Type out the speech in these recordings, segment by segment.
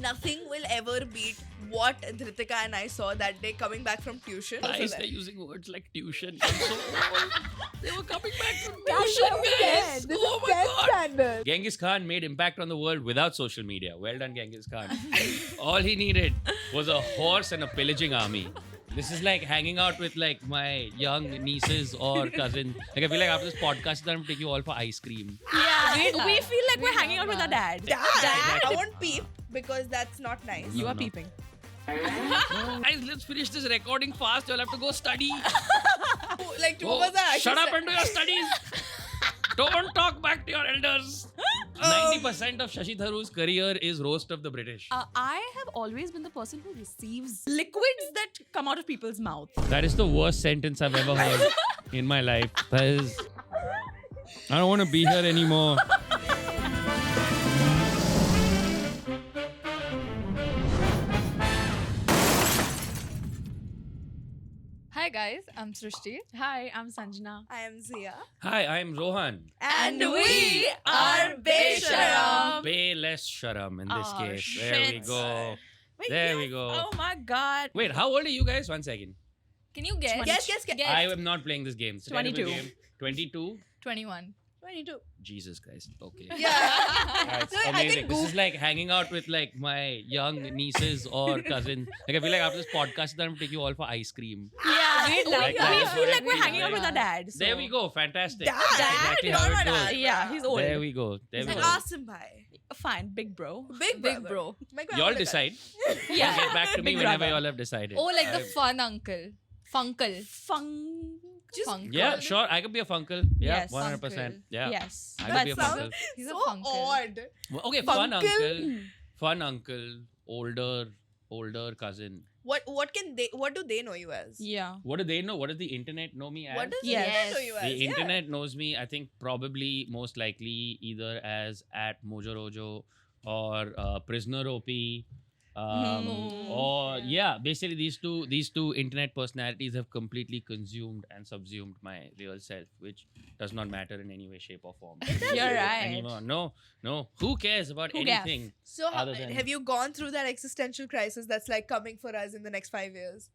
nothing will ever beat what Dhritika and I saw that day coming back from tuition. Why So is that- they using words like tuition? I'm so old. They were coming back from That's tuition, what we guys. get. This Oh is my 10th god. standard. Genghis Khan made impact on the world without social media. Well done, Genghis Khan. All he needed was a horse and a pillaging army. This is like hanging out with like my young nieces or cousins. Like I feel like after this podcast, I'm gonna take you all for ice cream. Yeah, we feel like we're hanging out with our dad. Dad, I won't peep because that's not nice. You are No. peeping. Guys, let's finish this recording fast. You'll have to go study. Like two Go, of us are shut up actually- and do your studies. Don't talk back to your elders. 90% of Shashi Tharoor's career is roast of the British. I have always been the person who receives liquids that come out of people's mouth. That is the worst sentence I've ever heard in my life. That is. I don't want to be here anymore. Hi guys, I'm Srishti. Hi, I'm Sanjana. I am Zia. Hi, I'm Rohan. And we are Besharam. Bay less sharam in this Oh, case. There we shit. go. Wait, There yes. we go. Oh my god. Wait, how old are you guys? 1 second. Can you guess? Guess. I am not playing this game. It's a terrible 22. game. 22? 21. 22. Jesus Christ. Okay. Yeah. That's So I amazing. think This is like hanging out with like my young nieces or cousins. Like I feel like after this podcast, I'm gonna take you all for ice cream. Yeah, Like we that is feel what like I we're feel hanging out like. with our dad. So. There we go. Fantastic. Dad? Exactly how Not it my goes. dad. Yeah, he's old. There we go. There we Like go. Asim bhai. Fine, big bro. Big Big brother. bro. My Y'all grandmother. decide. Yeah. Get back to me Big whenever brother. y'all have decided. Oh, like the I- fun uncle. Funkle. Fun. Just Funkle. Yeah, sure. I could be a funkle. Yeah, Yes, 100%. funkle. Yeah. Yes. I could That be a sounds funkle. He's so a funkle. odd. Well, okay, fun Funkle? uncle. Fun uncle. Older cousin. What do they know you as? Yeah. What do they know? What does the internet know me as? What does Yes. the internet know you as? The Yeah. internet knows me, I think, probably most likely either as at Mojo Rojo or Prisoner OP. Or yeah, basically these two internet personalities have completely consumed and subsumed my real self, which does not matter in any way, shape, or form. You're right. Anymore. No. Who cares about Who cares? anything? So Other than- have you gone through that existential crisis that's like coming for us in the next 5 years?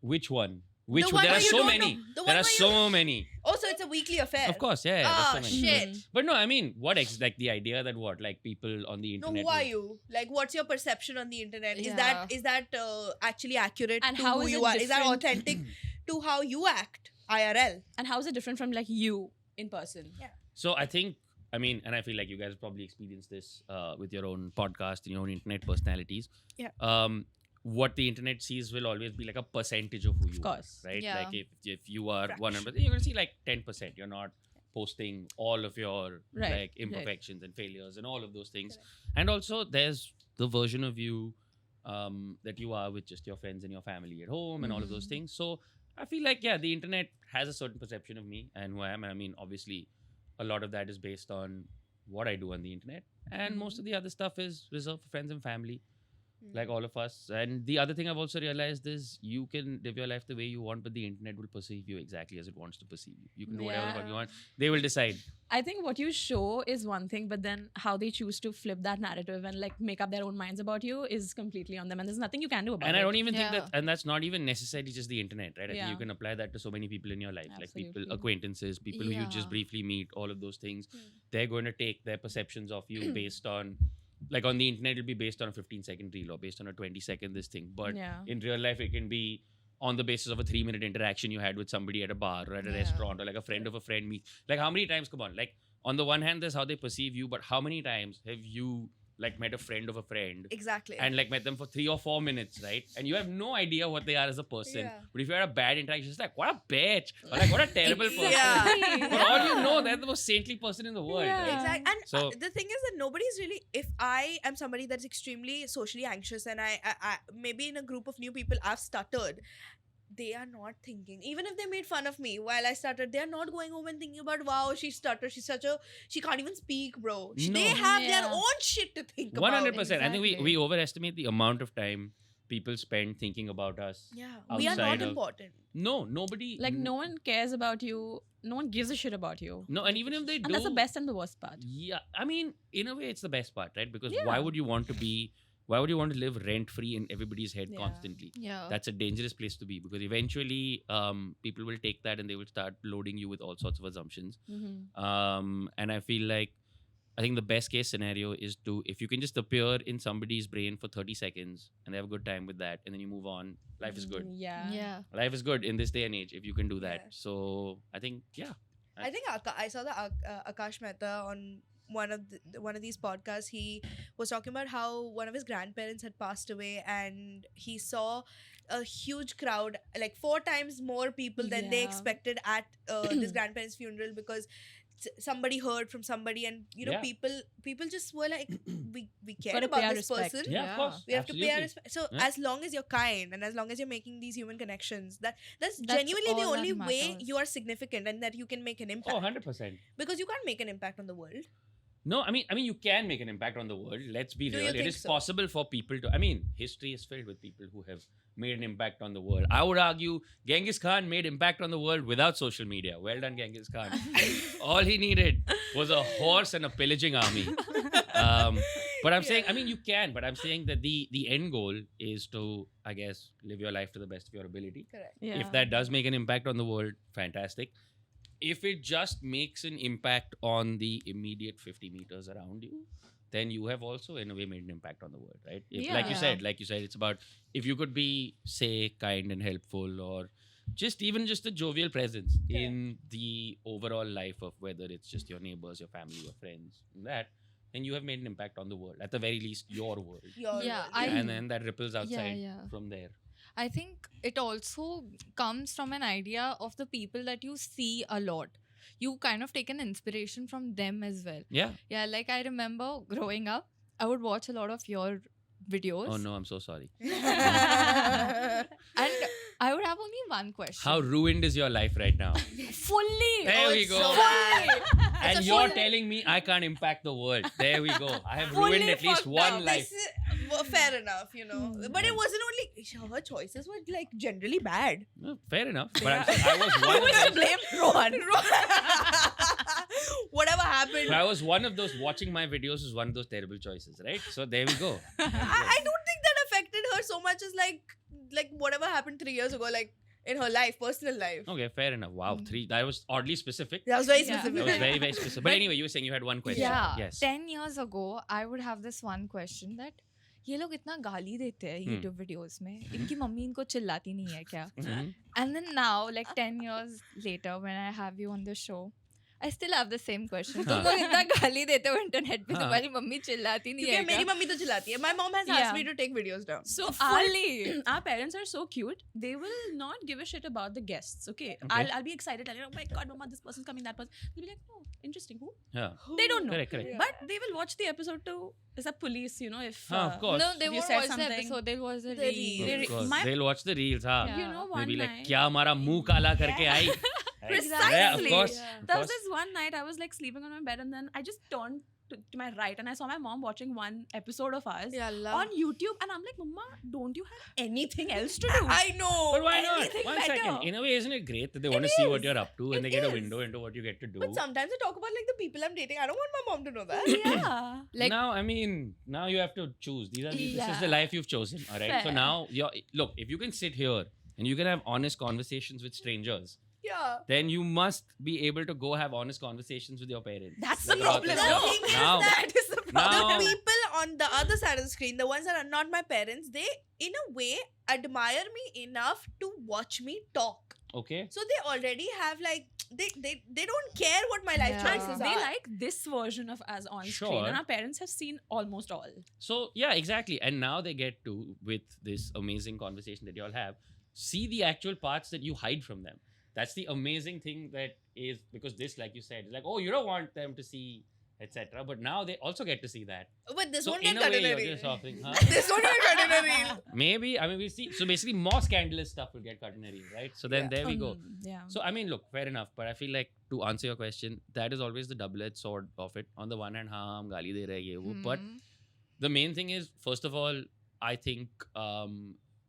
Which one? Which The one? one There are where you so don't many. know. The one There are where so many. Oh, so it's a weekly affair. Of course, yeah. Oh, there's so many. shit. But no, I mean, like the idea that what, like people on the No, internet. who are would- you? Like, what's your perception on the internet? Yeah. Is that actually accurate And to how who is you it are? Is that different? authentic to how you act IRL? And how is it different from like you in person? Yeah. So I think, I mean, and I feel like you guys probably experienced this with your own podcast and your own internet personalities. Yeah. What the internet sees will always be like a percentage of who you course. are, right? Yeah. Like if you are Fraction. 100%, you're gonna see like 10%. You're not posting all of your Right, like right. imperfections and failures and all of those things. And also, there's the version of you that you are with just your friends and your family at home and all of those Mm-hmm. things. So I feel like yeah, the internet has a certain perception of me and who I am. And I mean, obviously, a lot of that is based on what I do on the internet, and Mm-hmm. most of the other stuff is reserved for friends and family, like all of us. And the other thing I've also realized is you can live your life the way you want, but the internet will perceive you exactly as it wants to perceive you. You can do whatever the fuck you Yeah. want. They will decide. I think what you show is one thing, but then how they choose to flip that narrative and like make up their own minds about you is completely on them, and there's nothing you can do about And it. I don't even think Yeah. that, and that's not even necessarily just the internet, right? I think Yeah. you can apply that to so many people in your life, like people, Absolutely. acquaintances, people who you just Yeah. briefly meet, all of those things. They're going to take their perceptions of you based on, like on the internet, it'll be based on a 15-second reel or based on a 20-second this thing. But Yeah. in real life, it can be on the basis of a 3-minute interaction you had with somebody at a bar or at a Yeah. restaurant or like a friend of a friend meet. Like how many times, come on, like on the one hand, there's how they perceive you, but how many times have you like met a friend of a friend Exactly. and like met them for 3 or 4 minutes, right? And you have no idea what they are as a person. Yeah. But if you had a bad interaction, it's like, what a bitch. Or like, what a terrible person. Yeah. For all you know, they're the most saintly person in the world. Yeah. Right? Exactly. And So- the thing is that nobody's really, if I am somebody that's extremely socially anxious and I maybe in a group of new people, I've stuttered, they are not thinking, even if they made fun of me while I stuttered, they are not going home and thinking about, wow, she stuttered, she can't even speak, bro. No. They have their Yeah. own shit to think 100%. about. I think we overestimate the amount of time people spend thinking about us. Yeah, we are outside not of- important. No, nobody. Like no one cares about you. No one gives a shit about you. No, and even if they do. And that's the best and the worst part. Yeah, I mean, in a way, it's the best part, right? Because Yeah. why would you want to be why would you want to live rent free in everybody's head Yeah. constantly? Yeah. That's a dangerous place to be, because eventually people will take that and they will start loading you with all sorts of assumptions. And I feel like, I think the best case scenario is to, if you can just appear in somebody's brain for 30 seconds and they have a good time with that, and then you move on, life is good. Yeah. Yeah. Life is good in this day and age if you can do that. Yeah. So I think, yeah. I think I saw the Akash Mehta on one of these podcasts. He was talking about how one of his grandparents had passed away, and he saw a huge crowd, like 4 times more people than they Yeah. expected at this grandparent's funeral, because somebody heard from somebody, and Yeah. people just were like, we cared Gotta about pay our this respect. person. Yeah, of Yeah. course. We have to pay our Absolutely. respect. So Yeah. as long as you're kind and as long as you're making these human connections, that's That's genuinely the all that only way matters. you are significant and that you can make an impact. Oh, 100%. Because you can't make an impact on the world. No, I mean, you can make an impact on the world. Let's be Do real. you It think is so? possible for people to. I mean, history is filled with people who have made an impact on the world. I would argue Genghis Khan made impact on the world without social media. Well done, Genghis Khan. All he needed was a horse and a pillaging army. But I'm saying, I mean, you can. But I'm saying that the end goal is to, I guess, live your life to the best of your ability. Correct. Yeah. If that does make an impact on the world, fantastic. If it just makes an impact on the immediate 50 meters around you, then you have also in a way made an impact on the world, right? If, like you Yeah. said, it's about, if you could be, say, kind and helpful, or just a jovial presence Yeah. in the overall life of whether it's just your neighbors, your family, your friends, that, then you have made an impact on the world, at the very least your world. Your Yeah, world. And then that ripples outside yeah. from there. I think it also comes from an idea of the people that you see a lot. You kind of take an inspiration from them as well. Yeah. Yeah, like I remember growing up, I would watch a lot of your videos. Oh no, I'm so sorry. And I would have only one question. How ruined is your life right now? Fully. There we it's go. so bad. And a you're full- telling me I can't impact the world. There we go. I have Fully ruined at least fucked one up. life. This is, well, fair enough, But it wasn't only her choices were like generally bad. No, fair enough. But Yeah. I'm saying I was one of those. blame Rohan. Whatever happened. But I was one of those. Watching my videos was one of those terrible choices, right? So there we go. I don't think that affected her so much as like whatever happened 3 years ago, like in her life, personal life. Okay, fair enough. Wow, Mm. 3. That was oddly specific. That was very Yeah. specific. That was very, very specific. But anyway, you were saying you had one question. Yeah. Yes. 10 years ago, I would have this one question that ये लोग इतना गाली देते हैं YouTube videos में इनकी mummy इनको चिल्लाती नहीं है क्या? Mhm. And then now, like 10 years later, when I have you on the show, I still have the same question. तुम लोग इतना गाली देते हो इंटरनेट पे, हाँ. तुम्हारी मम्मी चिल्लाती नहीं क्योंकि है मेरी क्या? मम्मी तो चिल्लाती है. My mom has Yeah. asked me to take videos down. So Fully. our parents are so cute. They will not give a shit about the guests. Okay, Okay. I'll be excited. Telling, oh my god, mama, this person's coming, that person. They'll be like, oh, interesting. Who? Yeah. They don't know. Correct, correct. Yeah. But they will watch the episode to is a police, if Of course. No, they If you won't said watch the something- episode. They'll watch the The reel. reel. Of course. my- They'll watch the reels, huh? Yeah. you know They'll one be like, night. क्या हमारा मुंह काला करके आई? Precisely. Yeah, of course. Yeah. Of There was course. this one night I was like sleeping on my bed and then I just turned to my right and I saw my mom watching one episode of ours Yeah, Allah. on YouTube and I'm like, Mama, don't you have anything else to do? I know. But why not? Anything One better. second. In a way, isn't it great that they want to see what you're up to and It they get a is. window into what you get to do? But sometimes I talk about like the people I'm dating. I don't want my mom to know that. yeah. Like, now, I mean, now you have to choose. This is Yeah. the life you've chosen. All right. So Fair. now, look, if you can sit here and you can have honest conversations with strangers, Yeah. then you must be able to go have honest conversations with your parents. That's Like the about problem. this The stuff. thing is Now, that is the problem. now- The people on the other side of the screen, the ones that are not my parents, they in a way admire me enough to watch me talk. okay. So they already have like they don't care what my life Yeah. choices They are. like this version of us on Sure. screen, and our parents have seen almost all. So yeah, exactly. And now they get to, with this amazing conversation that you all have, see the actual parts that you hide from them. That's the amazing thing that is, because this, like you said, is like, oh, you don't want them to see, etc. But now they also get to see that. But this So won't in get a cut way, in a you're reel. just offering, huh? This won't get cut in a reel. Maybe. I mean, we'll see. So basically, more scandalous stuff will get cut in a reel, right? So then Yeah. there we go. Yeah. So I mean, look, fair enough. But I feel like, to answer your question, that is always the double-edged sword of it. On the one hand, हाँ हम गाली दे रहे हैं ये वो, but hmm. the main thing is, first of all, I think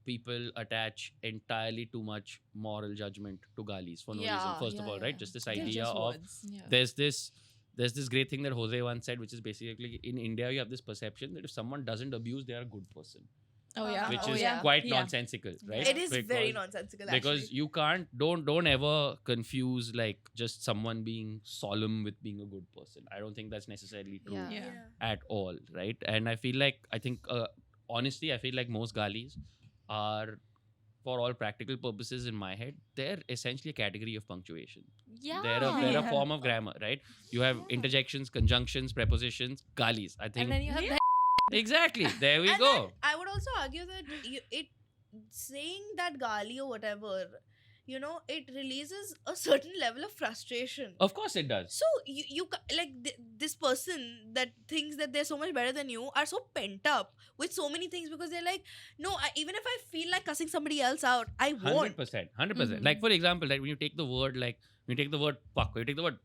people attach entirely too much moral judgment to galis for no reason. Yeah, First of yeah, all, right? yeah. Just this They're idea just of words. Yeah. there's there's this great thing that Jose once said, which is basically in India you have this perception that if someone doesn't abuse, they are a good person, Oh yeah. which Oh, is yeah. quite Yeah. nonsensical, right? It is very Because- nonsensical. because actually. you can't don't ever confuse like just someone being solemn with being a good person. I don't think that's necessarily true Yeah. Yeah. at all, right? And I think honestly, I feel like most galis are, for all practical purposes in my head, they're essentially a category of punctuation. Yeah. They're a Yeah. form of grammar, right? You have Yeah. interjections, conjunctions, prepositions, galis. I think And then you have exactly. There we And go. then I would also argue that saying that gali or whatever, it releases a certain level of frustration. Of course it does. So like this person that thinks that they're so much better than you are so pent up with so many things because they're like, no, even if I feel like cussing somebody else out, I won't. 100%. 100%. Mhm. Like, for example, like when you take the word, fuck, when you take the word,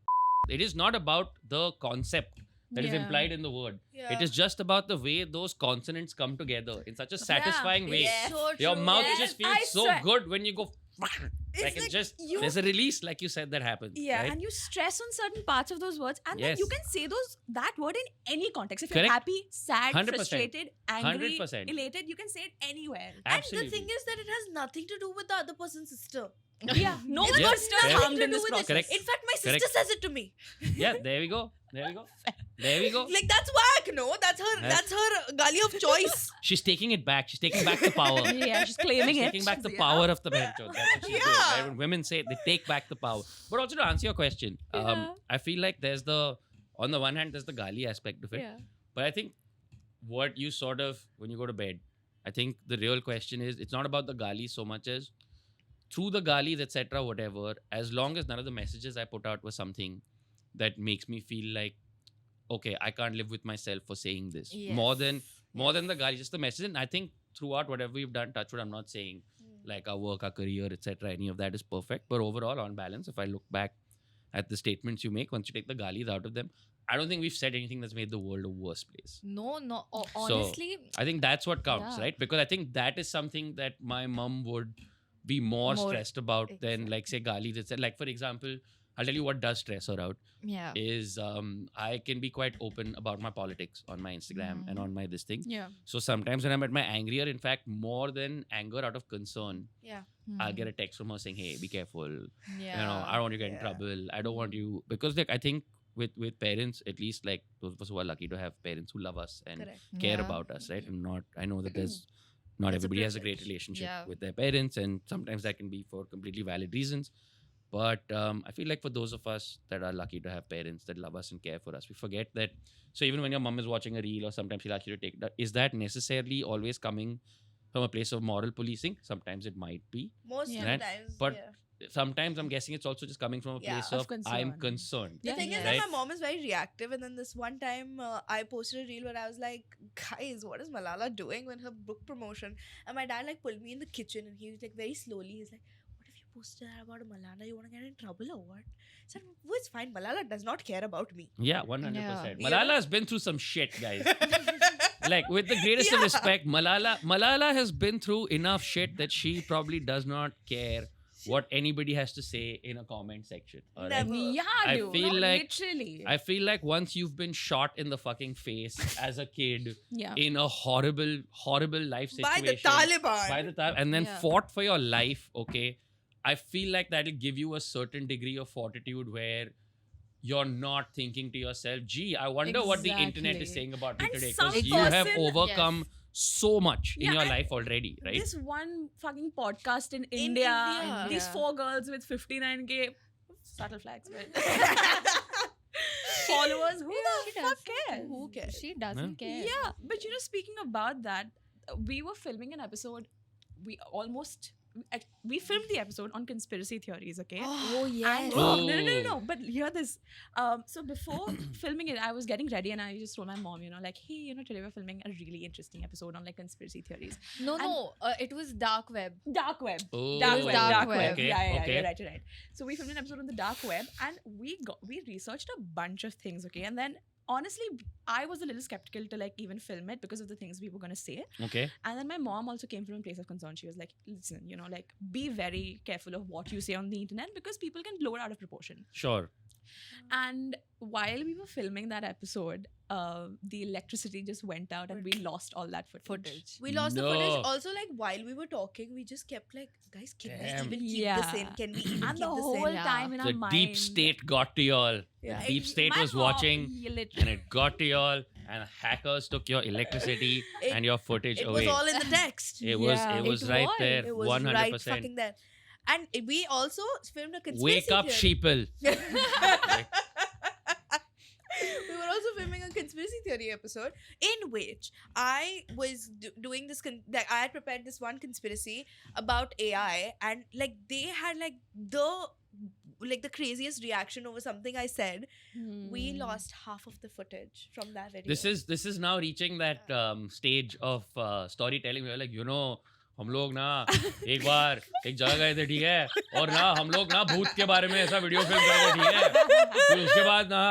it is not about the concept that is Yeah. implied in the word. Yeah. It is just about the way those consonants come together in such a satisfying way. Yes. So Your true. mouth Yes. just feels I so swear. good when you go, It's like it's like just, you- there's a release, like you said, that happens. Yeah, right? and you stress on certain parts of those words, and then Yes. you can say that word in any context. If Correct. you're happy, sad, 100%. frustrated, angry, 100%. elated, you can say it anywhere. Absolutely. And the thing is that it has nothing to do with the other person's sister. Yeah, no It's one Yeah. got was still Fair. nothing harmed to in do this with process. it. Correct. In fact, my sister Correct. says it to me. Yeah, there we go. There we go. There we go. Like that's whack, no? That's her gali of choice. She's taking it back. She's taking back the power. Yeah, she's claiming She's it. taking back the Yeah. power of the bencho. That's what she's doing. Yeah. Right? When women say it, they take back the power. But also to answer your question, Yeah. I feel like on the one hand, there's the gali aspect of it. Yeah. But I think what you sort of, when you go to bed, I think the real question is, it's not about the gali so much as through the galis, etc., whatever, as long as none of the messages I put out was something that makes me feel like, okay, I can't live with myself for saying this. More than the gali, just the message. And I think throughout whatever we've done, Touchwood, I'm not saying like our work, our career, etc., any of that is perfect. But overall, on balance, if I look back at the statements you make, once you take the galis out of them, I don't think we've said anything that's made the world a worse place. No. Honestly, I think that's what counts, Yeah. right? Because I think that is something that my mum would be more More- stressed about than like say galis. It's like, for example, I'll tell you what does stress her out yeah. is I can be quite open about my politics on my Instagram and on my this thing. Yeah. So sometimes when I'm at my angrier, in fact, more than anger out of concern, Yeah. I'll get a text from her saying, "Hey, be careful. Yeah. You know, I don't want you to get in Yeah. trouble. I don't want you," because like I think with parents, at least like those of us who are lucky to have parents who love us and Correct. care Yeah. about us, right? And not, I know that there's not It's a everybody has a great privilege. relationship Yeah. with their parents, and sometimes that can be for completely valid reasons. But I feel like for those of us that are lucky to have parents that love us and care for us, we forget that. So even when your mom is watching a reel, or sometimes she'll ask you to take that, is that necessarily always coming from a place of moral policing? Sometimes it might be. Most Yeah. of Right? the times. But yeah. Sometimes I'm guessing it's also just coming from a Yeah, place of of I'm concern. concerned. The Yeah, thing is yeah. that my Right? mom is very reactive, and then this one time I posted a reel where I was like, "Guys, what is Malala doing with her book promotion?" And my dad like pulled me in the kitchen, and he was like very slowly, he's like, "What if you posted that about Malala? You want to get in trouble or what?" I said, "Well, it's fine. Malala does not care about me." Yeah, 100%. Yeah. Malala has been through some shit, guys. Like with the greatest of Yeah. respect, Malala has been through enough shit that she probably does not care what anybody has to say in a comment section. All right? Never. Yeah, I dude. feel no, like- literally. I feel like once you've been shot in the fucking face as a kid yeah. in a horrible, horrible life By situation the Taliban. by the time, and then Yeah. fought for your life, okay, I feel like that'll give you a certain degree of fortitude where you're not thinking to yourself, gee, I wonder what the internet is Exactly. saying about me And today. some Because you have person- overcome so much in Yeah, your and life already, right? This one fucking podcast in India, India. these Yeah. 4 girls with 59K subtle flags, but followers. Who She the fuck doesn't. cares? Who cares? She doesn't care. Yeah, but speaking about that, we were filming an episode. We filmed the episode on conspiracy theories. Okay. Oh And yes. Oh. no. But hear this. So before filming it, I was getting ready and I just told my mom, like, hey, today we're filming a really interesting episode on like conspiracy theories. No. It was dark web. Dark web. Oh, Dark was web. dark Dark web. web. Okay, Yeah, okay. you're right. So we filmed an episode on the dark web and we researched a bunch of things, okay? And then honestly, I was a little skeptical to like even film it because of the things we were gonna say. Okay. And then my mom also came from a place of concern. She was like, listen, like be very careful of what you say on the internet because people can blow it out of proportion. Sure. And while we were filming that episode, the electricity just went out and we lost all that footage. We lost the No. footage. Also, like while we were talking, we just kept like, guys, can Damn. we even keep Yeah. this in? Can we even And keep the this whole in? Yeah. time in our The mind, deep state got to y'all. Yeah. The deep state my was mom- watching, literally. and it got to y'all, and hackers took your electricity It- and your footage It away. was all in the text. It was Yeah. it was It right was. there, It was 100%. right fucking there. And we also filmed a conspiracy Wake up, theory. sheeple. We were also filming a conspiracy theory episode in which I was doing this. Like I had prepared this one conspiracy about AI, and like they had like the craziest reaction over something I said. We lost half of the footage from that video. This is now reaching that stage of storytelling where like हम लोग ना एक बार एक जगह गए थे ठीक है और ना हम लोग ना भूत के बारे में ऐसा वीडियो फिल्म कर रहे थे ठीक है फिर उसके बाद ना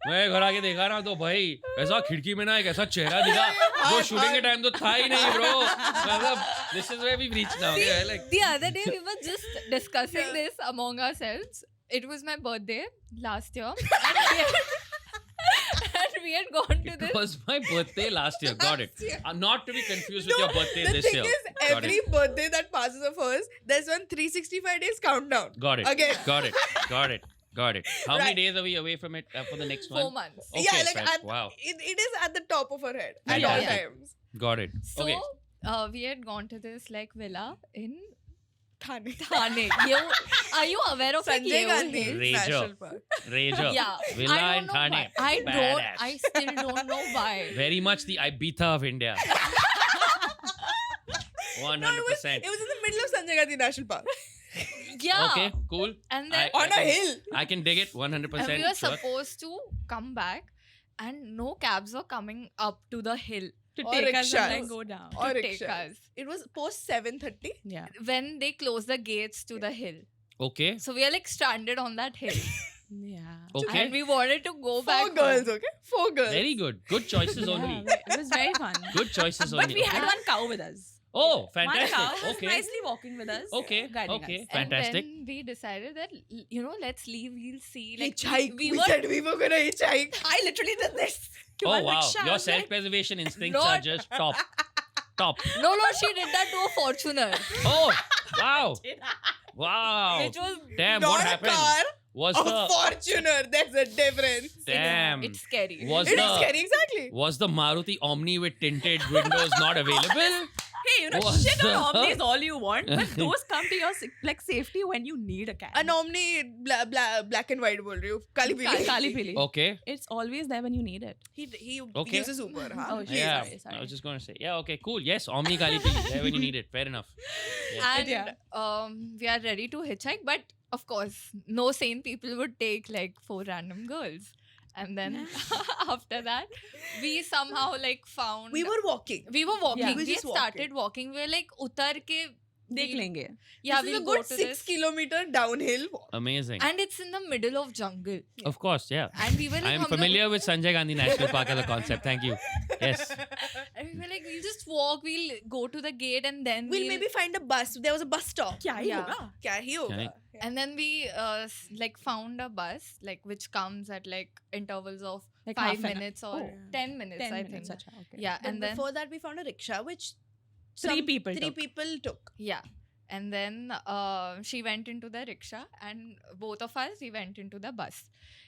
मैं घर आके देखा ना तो भाई ऐसा खिड़की में ना एक ऐसा चेहरा दिखा जो शूटिंग के टाइम तो था ही नहीं ब्रो मतलब this is where we've reached now yeah, like The other day we were just discussing this among ourselves. It was my birthday last year. And we had gone to it this. was my birthday last year got it Last year. not to be confused with your birthday the this thing year is, Got every birthday that passes of hers, there's one 365 days countdown. got it Again. got it how many Right. days are we away from it for the next 4 one months. Okay, Yeah, like so- wow. it is at the top of her head at Yeah. all Yeah. times. Got it. So Okay. we had gone to this like villa in Thane. Thane. Are you aware of like Sanjay Yeo Gandhi Hills? Rager. National Park. Rager. Yeah. Villa I in don't know Thane. why. Badass. I still don't know why. Very much the Ibiza of India. 100%. No, it was in the middle of Sanjay Gandhi National Park. Yeah. Okay, cool. And then I On a can- hill. I can dig it 100%. and we were sure. supposed to come back, and no cabs were coming up to the hill To Or take us rickshaws. and then go down. Or to take rickshaws. us It was post 7:30. Yeah. when they closed the gates to the hill. Okay. So we are like stranded on that hill, Yeah. Okay. and we wanted to go back. Four girls, home. okay? 4 girls. Very good. Good choices only. It was very fun. Good choices But only. we had Okay. one cow with us. Oh, One fantastic. cow was Okay. nicely walking with us. Okay. Guiding Okay. us. Fantastic. And then we decided that let's leave. We'll see. Hitchhike. we We were said we were gonna hitchhike. I literally did this. To Oh one wow. rickshaw. I Your was like, self-preservation instincts are Not- just top. Top. no, she did that to a Fortuner, Oh, wow. Wow. which was Damn, Not what a happened? car, Was a the Fortuner. There's a difference. damn it's scary. was It is the scary, exactly. was the Maruti Omni with tinted windows not available? Hey, Was shit on the- Omnis all you want, but those come to your like safety when you need a cab. An Omni black and white, bol rahi hu. Kali pili. Kali Pili. Okay. It's always there when you need it. He Okay. uses Uber, huh? Oh, shit. Yeah, sorry. I was just gonna say. Yeah, okay, cool. Yes, Omni Kali Pili, there when you need it. Fair enough. Yes. And Yeah. we are ready to hitchhike, but of course, no sane people would take like 4 random girls. And then after that, we somehow like found We were walking. we were walking. Yeah. We We just started walking. We were like utar ke Dekh lenge. yeah, this is we'll a go good to 6 this. kilometer downhill walk. Amazing. And it's in the middle of jungle. Of course, yeah. And we were like, I am "Hum log-" familiar with Sanjay Gandhi National Park as a concept. Thank you. Yes. And we were like, we'll just walk. We'll go to the gate, and then We'll maybe find a bus. There was a bus stop. Kya hi Yeah. hoga? Kya hi hoga? Kya Yeah. And then we like found a bus like which comes at like intervals of Like 5 half an- minutes or Oh. 10 minutes, 10 I minutes. think. Acha, okay. Yeah, But and then before that, we found a rickshaw, which Three people three took. people took. yeah, and then she went into the rickshaw, and both of us we went into the bus,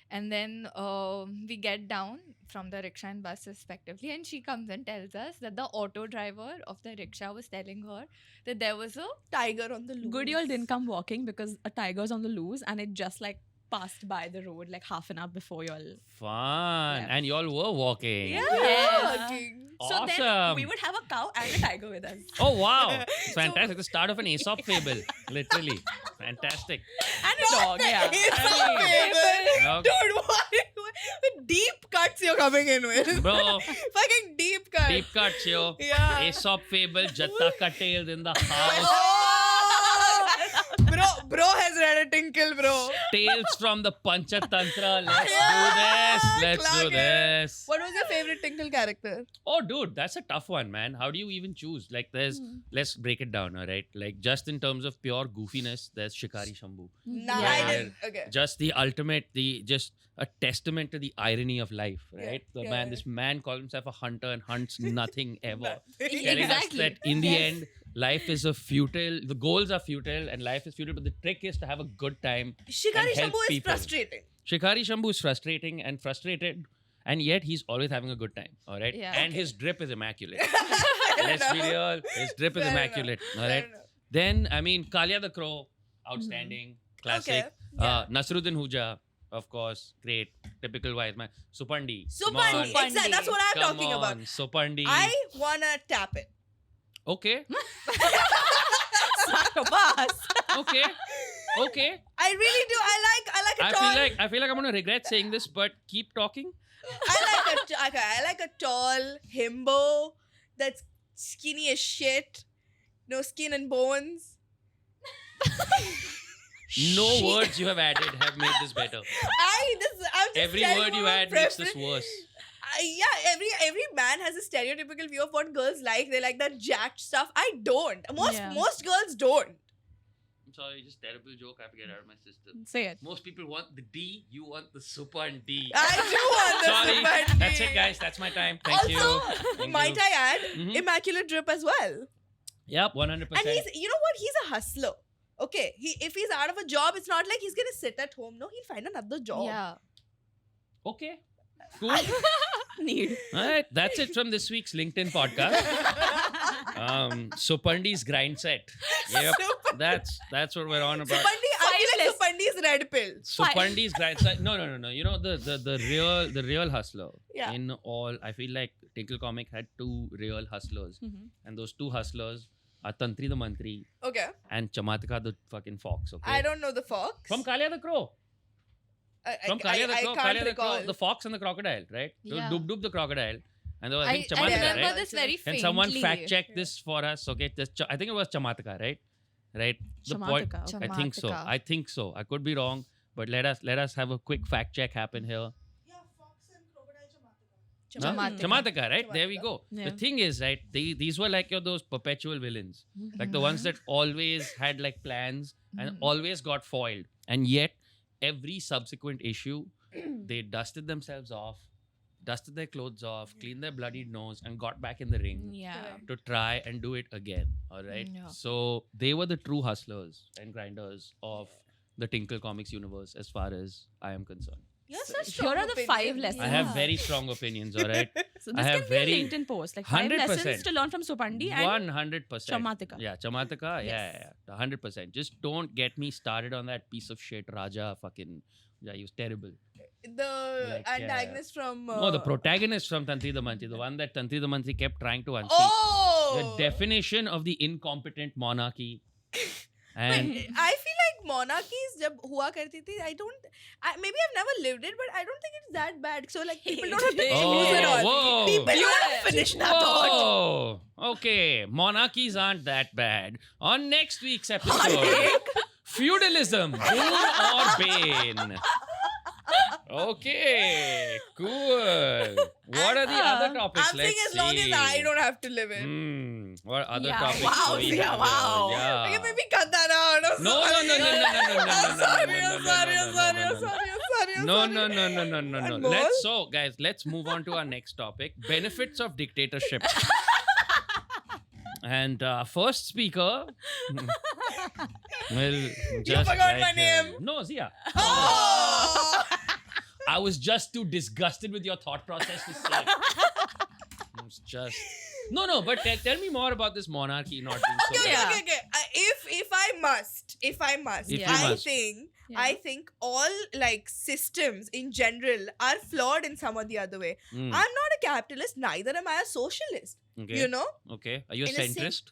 and then we get down from the rickshaw and bus respectively, and she comes and tells us that the auto driver of the rickshaw was telling her that there was a Tiger on the loose. Good y'all didn't come walking because a tiger's on the loose and it just like passed by the road like half an hour before y'all. Fun. Yeah. And y'all were walking. Yeah. Walking. So then Awesome. we would have a cow and a tiger with us. Oh wow. It's fantastic. The start of an Aesop fable. Literally. Fantastic. And a dog, yeah. It's I a mean- fable. Okay. Dude, what? Deep cuts you're coming in with. Bro, Fucking deep cuts. deep cuts, yo. Yeah. Aesop fable, Jatta Tales in the house. Oh! Bro, bro has read a Tinkle, bro. Tales from the Panchatantra. Let's Yeah, do this. Let's clock do it. this. What was your favorite Tinkle character? Oh, dude, that's a tough one, man. How do you even choose? Like, let's break it down, all right? Like, just in terms of pure goofiness, there's Shikari Shambhu. Nah, Yeah. I didn't. Okay. Just the ultimate, just a testament to the irony of life, right? Yeah. This man calls himself a hunter and hunts nothing ever. Nothing. Telling us Exactly. that in the Yes. end, life is the goals are futile and life is futile, but the trick is to have a good time. Shikari And help Shambhu is people. frustrating. Shikari Shambhu is frustrating and frustrated, and yet he's always having a good time, all right? Yeah. And his drip is immaculate. Let's be real, his drip is Fair immaculate, all right? Then, I mean, Kalia the Crow, outstanding, classic. Okay, yeah. Nasruddin Huja, of course, great, typical wise man. Supandi. come Supandi. on. Exactly. That's what I'm Come talking about. on, Supandi. I wanna tap it. Okay, okay, okay. I really do. I like a I tall. feel like I'm gonna regret saying this, but keep talking. I like a tall himbo that's skinny as shit. No skin and bones. No words you have added have made this better. I'm just Every telling word you my add makes this preference. worse. Yeah, every man has a stereotypical view of what girls like. They like that jacked stuff. I don't. Yeah. Most girls don't. I'm sorry, just terrible joke. I have to get out of my system. Say it. Most people want the D, you want the super and D. I do want the Sorry, Supandi. that's it, guys. That's my time. Thank you. Also, Thank might you. I add, Mhm. immaculate drip as well. Yep, 100%. And you know what? He's a hustler. Okay, if he's out of a job, it's not like he's gonna sit at home. No, he'll find another job. Yeah. Okay. Cool. All Need. right, that's it from this week's LinkedIn podcast. Supandi's grind set. Yep, that's what we're on about. Supandi, I feel like Five Supandi's red pill. Supandi's grind set. No. You know the real hustler. Yeah. In all, I feel like Tinkle Comic had two real hustlers, and those two hustlers are Tantri the Mantri Okay. and Chamatka the fucking fox. Okay. I don't know the fox. From Kalia the Crow. From Kalia the Crow, I can't Kalia the Crow, recall. the fox and the crocodile, right? Yeah. Dub Dub the crocodile. And there was, I I think Chamatka, remember right? this very Can faintly. someone fact check this for us? Okay, I think it was Chamatka, right? Right. The point. Chamatka, okay. I think so. Chamatka. I think so. I could be wrong, but let us have a quick fact check happen here. Yeah, fox and crocodile Huh? Chamatka. Chamatka, right? There we Chamatka. go. Yeah. The thing is, right? These were like those perpetual villains, like the ones that always had like plans and always got foiled, and yet every subsequent issue, they dusted themselves off, dusted their clothes off, cleaned their bloodied nose, and got back in the ring Yeah. to try and do it again. All right. Yeah. So they were the true hustlers and grinders of the Tinkle Comics universe, as far as I am concerned. Yes, So such here strong are the 5 opinions. lessons. I have Yeah. very strong opinions. All right. So I this have can be a very- LinkedIn post, like 5 lessons 100%. to learn from Supandi and 100%. Chamatika. Yeah, Chamatika. Yes. Yeah. 100%. Just don't get me started on that piece of shit Raja. Fucking. Yeah, he was terrible. The Like, antagonist from. No, the protagonist from Tantri the Mantri, the one that Tantri the Mantri kept trying to unseat. Oh! The definition of the incompetent monarchy. And I feel like monarchies जब हुआ करती थी, maybe I've never lived it, but I don't think it's that bad. So like people don't have to choose it all. whoa. People don't have to finish that thought. Whoa. Okay, monarchies aren't that bad. On next week's episode, feudalism, boon or bane? Okay, cool. What are the other topics? I'm saying Let's as long as see. I don't have to live it. What other Yeah, topics Wow, do we yeah, have? wow. Yeah. Okay, maybe cut that out. I'm No, sorry. no, no, no, no, no, no, no, I'm no, sorry, no, I'm no, sorry, no, I'm no, sorry, no, I'm no, no. sorry, I'm sorry, I'm No, sorry. no, no, no, no, no, no. Anmol? Guys, let's move on to our next topic: benefits of dictatorship. And first speaker. Well, just forgot my right here. name. No, Zia. Oh! I was just too disgusted with your thought process to say. It's just no. But tell me more about this monarchy not being so. Okay, bad. okay. If I must, If you I must. think Yeah. I think all like systems in general are flawed in some or the other way. Mm, I'm not a capitalist, neither am I a socialist. okay. You know? Okay. Are you a in a sense- centrist?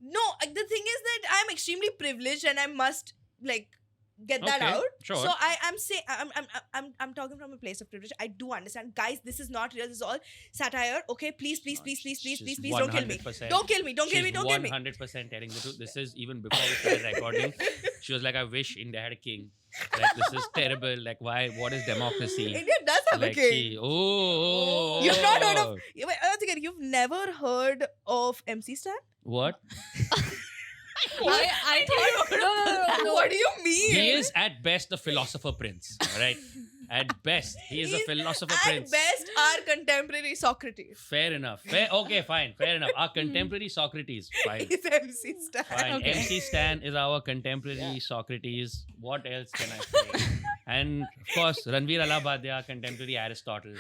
No, the thing is that I'm extremely privileged and I must like get that Okay, out. sure. So I'm saying I'm talking from a place of privilege. I do understand, guys. This is not real. This is all satire. Okay, please, don't kill me. 100%. Don't kill me. Don't kill me. Don't kill me. 100% telling the truth. This is even before we started recording. She was like, "I wish India had a king. Like, this is terrible. Like, why? What is democracy?" India does have Like, a king. You've not heard of? Wait, once again, you've never heard of MC Stan? What? I thought no. What do you mean? He is at best a philosopher prince. All right. At best, he is a He's philosopher At prince. best, our contemporary Socrates. Fair enough. Okay, fine. Fair enough. Our contemporary Socrates. Fine. He's MC Stan. Fine. Okay. MC Stan is our contemporary Socrates. What else can I say? And of course, Ranveer Allahabadiya, contemporary Aristotle.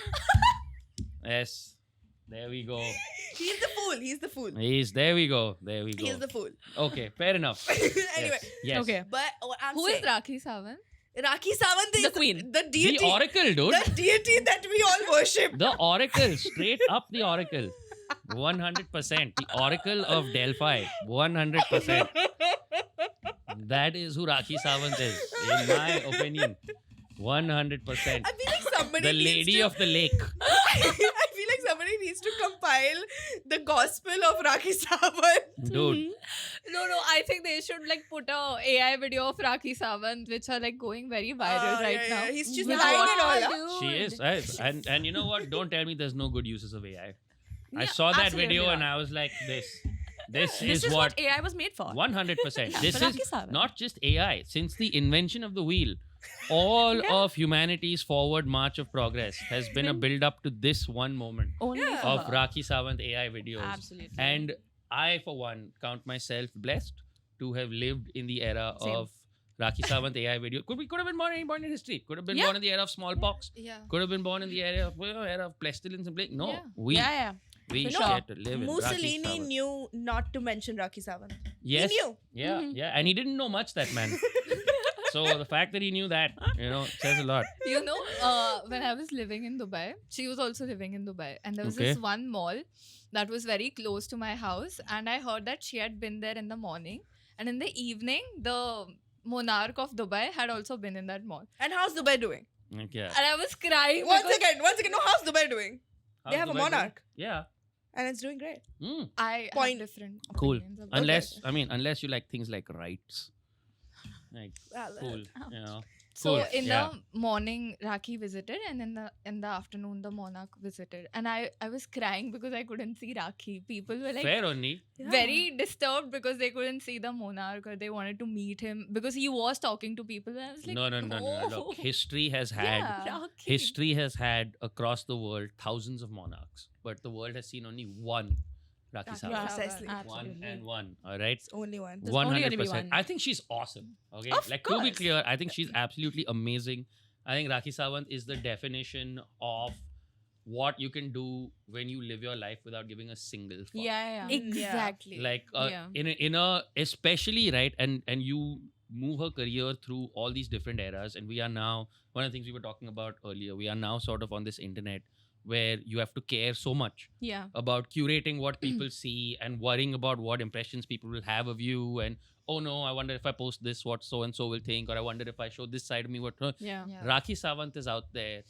Yes. There we go. He's the fool. He's the fool. There we go. There we go. He's the fool. Okay, fair enough. Anyway, Yes. Okay. but what I'm Who saying, is Rakhi Sawant? Rakhi Sawant is The queen. the deity, The oracle, dude. the deity that we all worship. The oracle. Straight up the oracle. 100%. The oracle of Delphi. 100%. That is who Rakhi Sawant is, in my opinion. 100%. I feel like somebody The needs lady to, of the lake. I feel like somebody needs to compile the gospel of Rakhi Sawant. Dude. No, I think they should like put a AI video of Rakhi Sawant, which are like going very viral right yeah, now. yeah. He's just Yeah, lying and all. Huh? She is. And you know what? Don't tell me there's no good uses of AI. I Yeah, saw that absolutely video not. and I was like, this This is is what what AI was made for. 100%. This for is Rakhi Sawant. not just AI. Since the invention of the wheel, all of humanity's forward march of progress has been a build up to this one moment Only Yeah. for of her. Rakhi Sawant AI videos. Absolutely. And I, for one, count myself blessed to have lived in the era Same. of Rakhi Sawant AI video. Could have been born in history. Could have been Yeah. born in the era of smallpox. Yeah. Could have been born in the era of pestilence and plague. No, Yeah. we yeah. we For get sure. to live in Rakhi Mussolini Sawant. knew not to mention Rakhi Sawant. Yes. He knew. Yeah, yeah, and he didn't know much, that man. So the fact that he knew that, says a lot. You know, when I was living in Dubai, she was also living in Dubai, and there was Okay. this one mall that was very close to my house, and I heard that she had been there in the morning, and in the evening, the monarch of Dubai had also been in that mall, And how's Dubai doing? Like, yeah. and I was crying. Once because again, no, how's Dubai doing? How's They have a Dubai doing? monarch. Yeah. And it's doing great. Mm. I Point. have different Cool. opinions about Unless you like things like rights. Like, Well, cool. So Cool. in Yeah. the morning, Rakhi visited, and in the afternoon, the monarch visited, and I was crying because I couldn't see Rakhi. People were like Fair only. very disturbed because they couldn't see the monarch or they wanted to meet him because he was talking to people. And I was like, No. Look, history has had Rakhi. history has had across the world thousands of monarchs, but the world has seen only one Rakhi Rakhi Sawant. Precisely. One Absolutely. and one. All right. It's only one. There's only gonna be 100%. one. I think she's awesome. Okay. Of Like, to be course. clear, I think she's absolutely amazing. I think Rakhi Sawant is the definition of what you can do when you live your life without giving a single fuck. Yeah. Exactly. Like Yeah. in a especially right and you move her career through all these different eras, and we are now, one of the things we were talking about earlier, we are now sort of on this internet where you have to care so much Yeah. about curating what people see and worrying about what impressions people will have of you, and oh no, I wonder if I post this what so and so will think, or I wonder if I show this side of me what Yeah. Yeah. Rakhi Sawant is out there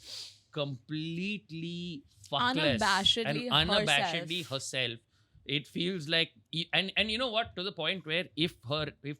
completely fuckless Unabashedly and unabashedly herself. It feels like and you know what, to the point where if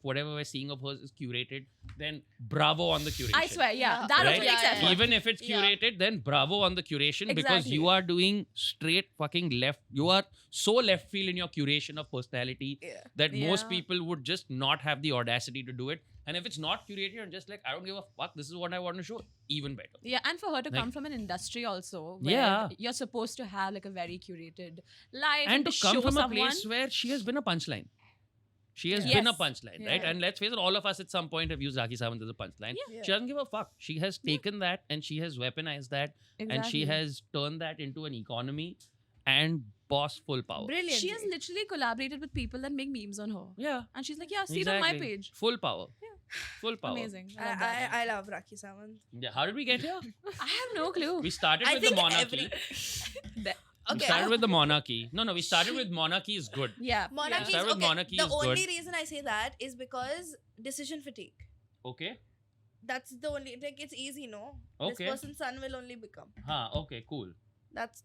whatever we're seeing of hers is curated, then bravo on the curation. I swear, yeah. Yeah. That Right? also makes Yeah, effort. yeah. Even if it's Yeah. curated, then bravo on the curation, because Exactly. you are doing straight fucking left. You are so left field in your curation of personality Yeah. that most Yeah. people would just not have the audacity to do it. And if it's not curated and just like, I don't give a fuck, this is what I want to show, even better. Yeah, and for her to Like- come from an industry also where Yeah. you're supposed to have like a very curated life And to come show from someone, a place where she has been a punchline. She has Yeah. been a Yes. punchline, right? Yeah. And let's face it, all of us at some point have used Rakhi Sawant as a punchline. Yeah. She doesn't give a fuck. She has taken that and she has weaponized that and she Exactly. has turned that into an economy and boss full power. Brilliant. She has literally collaborated with people that make memes on her. Yeah. And she's like, yeah, see it on my page. Full power. Yeah. Full power. Amazing. I love that. I love Rakhi Sawant. Yeah. How did we get here? I have no clue. We started I with the think monarchy. We Okay. started with the monarchy. No, we started with monarchy is good. Yeah. Monarchy Start is with okay. monarchy The is good. only reason I say that is because decision fatigue. Okay. That's the only, like, it's easy, no? Okay. This person's son will only become. Okay, cool. That's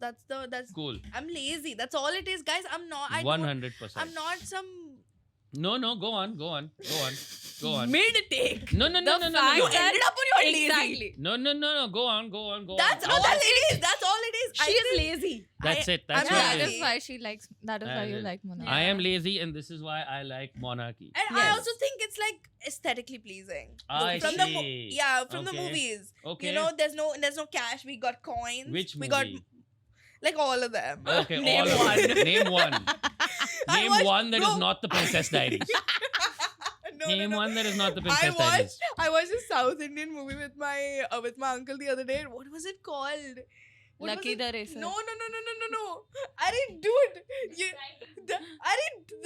Cool. I'm lazy. That's all it is, guys. I'm not. I don't. 100%. I'm not some. No, go on. Go on. Mid take. No. You No. ended up on your lazy. Exactly. No. Go on. That's all it is. That's all it is. She is lazy. That's it. That's I'm what That it lazy. is. is why she likes. That is why That you is- like Monarch. I am lazy, and this is why I like monarchy. And I Yes. also think it's like aesthetically pleasing. I from see. from the Okay. movies. Okay. You know, there's no cash. We got coins. Which we movie? got like all of them. Okay, Name all of one. it. Name one. I Name watched- one that is bro. not the Princess Diaries. Name one that is not the Princess Diaries. I watched a South Indian movie with my uncle the other day. What was it called? What Lucky was it? the Racer. No. I didn't do it. The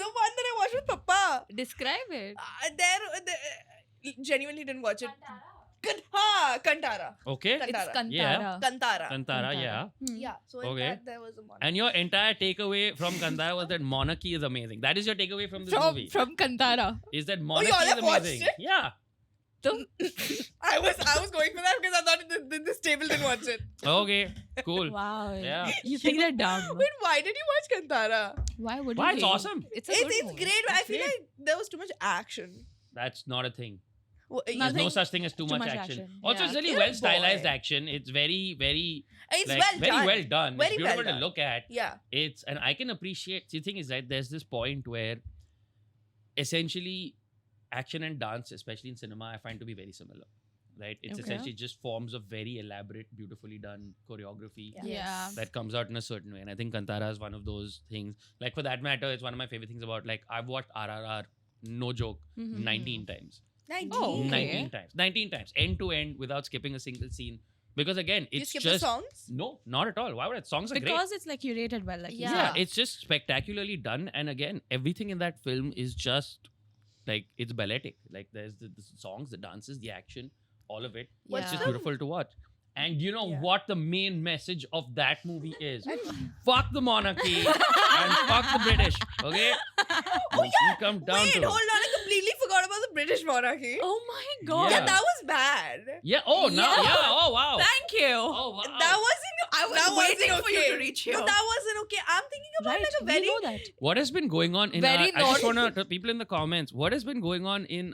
one that I watched with Papa. Describe it. Genuinely didn't watch it. Kantara. Okay. It's Kantara. Yeah. Kantara. Kantara. Kantara, yeah. Yeah. So in Okay. that there was a one. And your entire takeaway from Kantara was that monarchy is amazing. That is your takeaway from this movie. From Kantara. Is that monarchy all is have watched amazing. it? Yeah. I was going for that because I thought this table didn't watch it. Okay. Cool. Wow. Yeah. You think they're dumb. Wait, why did you watch Kantara? Why would Why? you? It's awesome. It's a good It's movie. great, but I It's feel great. like there was too much action. That's not a thing. It's There's no Nothing- such thing as too much action. action. Also, Yeah. it's really You're a well stylized boy. action. It's very, very, like, well very done. well done. Very It's beautiful well to done. look at. Yeah. And I can appreciate. The thing is, right, there's this point where essentially action and dance, especially in cinema, I find to be very similar. Right? It's Okay. essentially just forms of very elaborate, beautifully done choreography Yeah. that comes out in a certain way. And I think Kantara is one of those things. Like, for that matter, it's one of my favorite things about, like, I've watched RRR, no joke, Mhm. 19 times. 19. Oh, okay. 19 times, end to end, without skipping a single scene. Because again, You it's skip just the songs? no, not at all. Why would it? Songs are great. Because it's like curated well, like you Yeah. said. It's just spectacularly done. And again, everything in that film is just like it's balletic. Like there's the songs, the dances, the action, all of it. What's It's just the- beautiful to watch. And you know Yeah. what the main message of that movie is? Fuck the monarchy and fuck the British. Okay? Oh, You come down Wait, to hold on. I completely forgot about the British monarchy. Oh my god. Yeah, Yeah. that was bad. Yeah. Oh, no. Yeah. Yeah. Oh, wow. Thank you. Oh, wow. That wasn't. I was that wasn't waiting for you okay. to reach here. But that wasn't okay. I'm thinking about Right, like a we very. know that. What has been going on in Very our, I just naughty. want to people in the comments, what has been going on in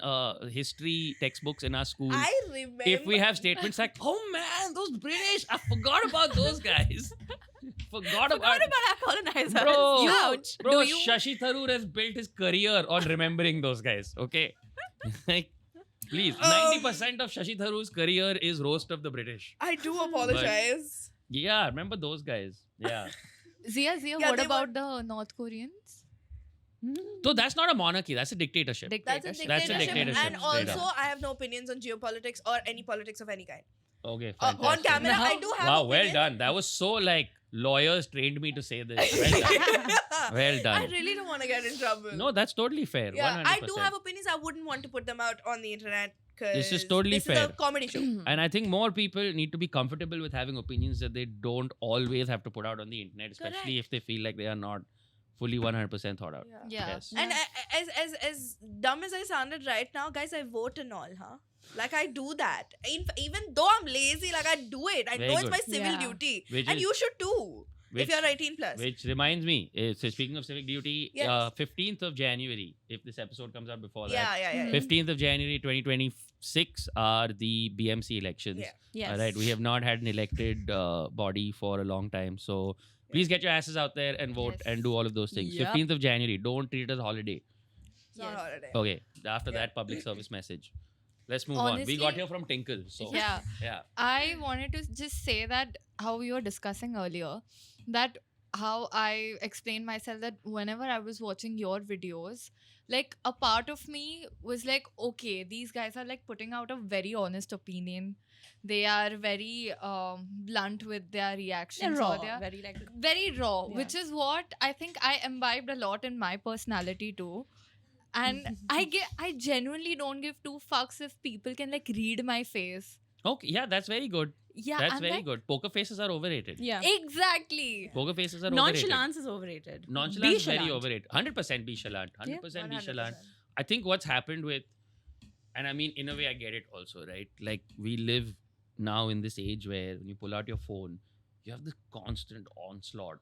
history textbooks in our schools? I remember. If we have statements like, oh man, those British, I forgot about those guys. forgot Forgot about about our colonizers. Bro, Ouch. bro, Do you- Shashi Tharoor has built his career on remembering those guys, okay? Like, please, 90% of Shashi Tharoor's career is roast of the British. I do apologize. Yeah, remember those guys. Yeah. Zia, Yeah, what they about the North Koreans? So that's not a monarchy, that's a dictatorship. That's a Dictatorship. That's a dictatorship, And straight also, up. I have no opinions on geopolitics or any politics of any kind. Okay, On fantastic. camera, Now- I do have. Wow, well opinions. done. That was so like lawyers trained me to say this. Well done. Well I done. really don't want to get in trouble. No, that's totally fair. Yeah, 100%. I do have opinions. I wouldn't want to put them out on the internet because This is totally this is fair. a comedy show. And I think more people need to be comfortable with having opinions that they don't always have to put out on the internet, especially if they feel like they are not fully 100% thought out. Yeah. Yes. And as dumb as I sounded right now, guys, I vote and all, huh? Like I do that. Even though I'm lazy, like I do it. I Very know it's good. my civil Yeah. duty, Which and is- you should too. Which, if you're 18 plus. which reminds me, so speaking of civic duty, Yes. 15th of January, if this episode comes out before Yeah, that, yeah. 15th of January 2026 are the BMC elections. Yeah. Yes. All right, we have not had an elected body for a long time, so please get your asses out there and vote Yes. and do all of those things. Yep. 15th of January, don't treat it as a holiday. It's not a holiday. Okay, after Yeah. that public service message. Let's move on. We got Honestly- here from Tinkle, so Yeah. yeah. I wanted to just say that how we were discussing earlier, that how I explained myself that whenever I was watching your videos, like a part of me was like, okay, these guys are like putting out a very honest opinion. They are very blunt with their They're reactions. raw. Or their Very like very raw, Yeah. which is what I think I imbibed a lot in my personality too. And I genuinely don't give two fucks if people can like read my face. Okay, yeah, that's very good. Yeah, That's I'm very like, good. Poker faces are overrated. yeah. exactly. Poker faces are overrated. Nonchalance is overrated. Nonchalance is very Be overrated. 100% be chalant. 100% be chalant. 100%. I think what's happened with, And I mean, in a way, I get it also, right? Like, we live now in this age where when you pull out your phone, you have this constant onslaught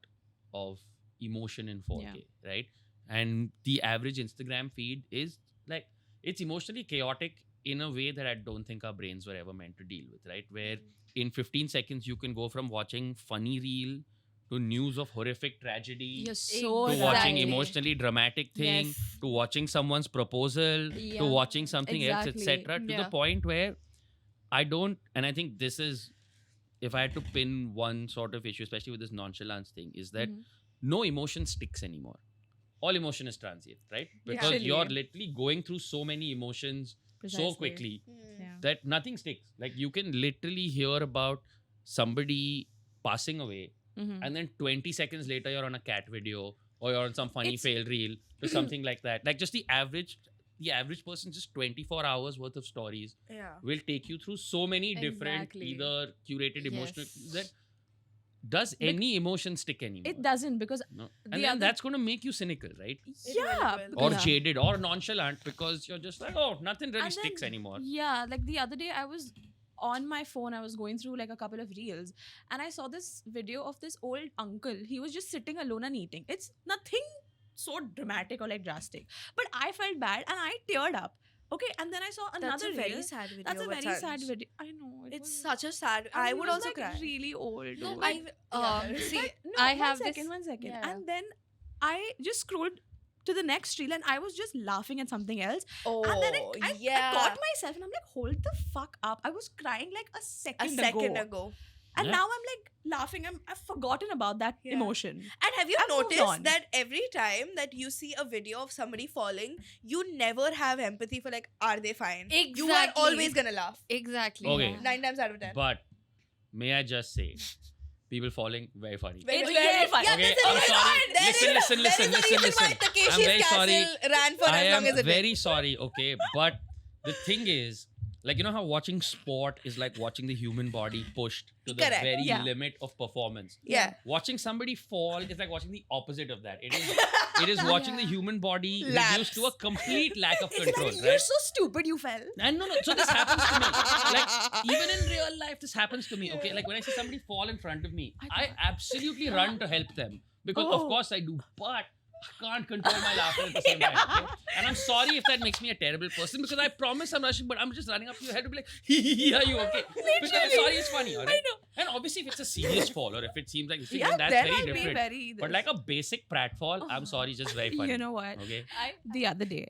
of emotion in 4K, right? And the average Instagram feed is like, it's emotionally chaotic in a way that I don't think our brains were ever meant to deal with, right? Where in 15 seconds, you can go from watching funny reel to news of horrific tragedy You're so to right. watching emotionally dramatic thing, Yes. to watching someone's proposal, Yeah. to watching something else, Exactly. etc. To the Yeah. point where I don't, and I think this is, if I had to pin one sort of issue, especially with this nonchalance thing, is that no emotion sticks anymore. All emotion is transient, right? Because Actually. you're literally going through so many emotions so Precisely. quickly Yeah. that nothing sticks. Like, you can literally hear about somebody passing away, Mhm. and then 20 seconds later you're on a cat video or you're on some funny It's- fail reel to something like that. Like, just the average person, just 24 hours worth of stories Yeah. will take you through so many different Exactly. either curated emotional Yes. that does any emotion stick anymore? It doesn't, because No. the And then other- that's going to make you cynical, right? yeah, will. Or because- jaded or nonchalant because you're just like, oh, nothing really And sticks then- anymore. Yeah, like the other day I was on my phone, I was going through like a couple of reels, and I saw this video of this old uncle. He was just sitting alone and eating. It's nothing so dramatic or like drastic, but I felt bad and I teared up. Okay, and then I saw another That's a very reel. sad video. That's a but very sad sounds- video. I know. It It's was- such a sad. and I he would was, also like, cry. really old. No, dude. I Yeah. see. But no, I one have second, this. 1 second. Yeah. And then I just scrolled to the next reel and I was just laughing at something else. Oh, And then I yeah. caught myself and I'm like, hold the fuck up. I was crying like a a second, second ago. ago. And Yeah. now I'm like laughing. I've forgotten about that Yeah. emotion. And have you I've moved noticed on. that every time that you see a video of somebody falling, you never have empathy for like, are they fine? You are Exactly. always gonna laugh. Exactly. Okay. yeah. 9 times out of 10. But may I just say, people falling, very funny. Very It's good. very funny. Yeah, Okay, that's the I'm reason- sorry. there Listen, is- listen, there listen, is a listen, reason why listen. Takeshi's I'm very sorry. Castle ran for I as long am as it very did. sorry, okay? But the thing is, like, you know how watching sport is like watching the human body pushed to the Correct. very Yeah. limit of performance. Yeah. Watching somebody fall is like watching the opposite of that. It is watching the human body Lapse. reduced to a complete lack of It's control, like, you're right? so stupid you fell. And no, so this happens to me. Like, even in real life, this happens to me. Okay, like when I see somebody fall in front of me, I absolutely run to help them because, of Oh. course, I do. But I can't control my laughter at the same time. Okay? And I'm sorry if that makes me a terrible person because I promise I'm rushing, but I'm just running up to your head to be like, are you okay? Because I'm sorry, it's funny. All right? I know. And obviously, if it's a serious fall or if it seems like this thing, Yeah, then that's then very I'll different. be very. But like a basic pratfall, I'm sorry, just very funny. You know what? Okay. The other day,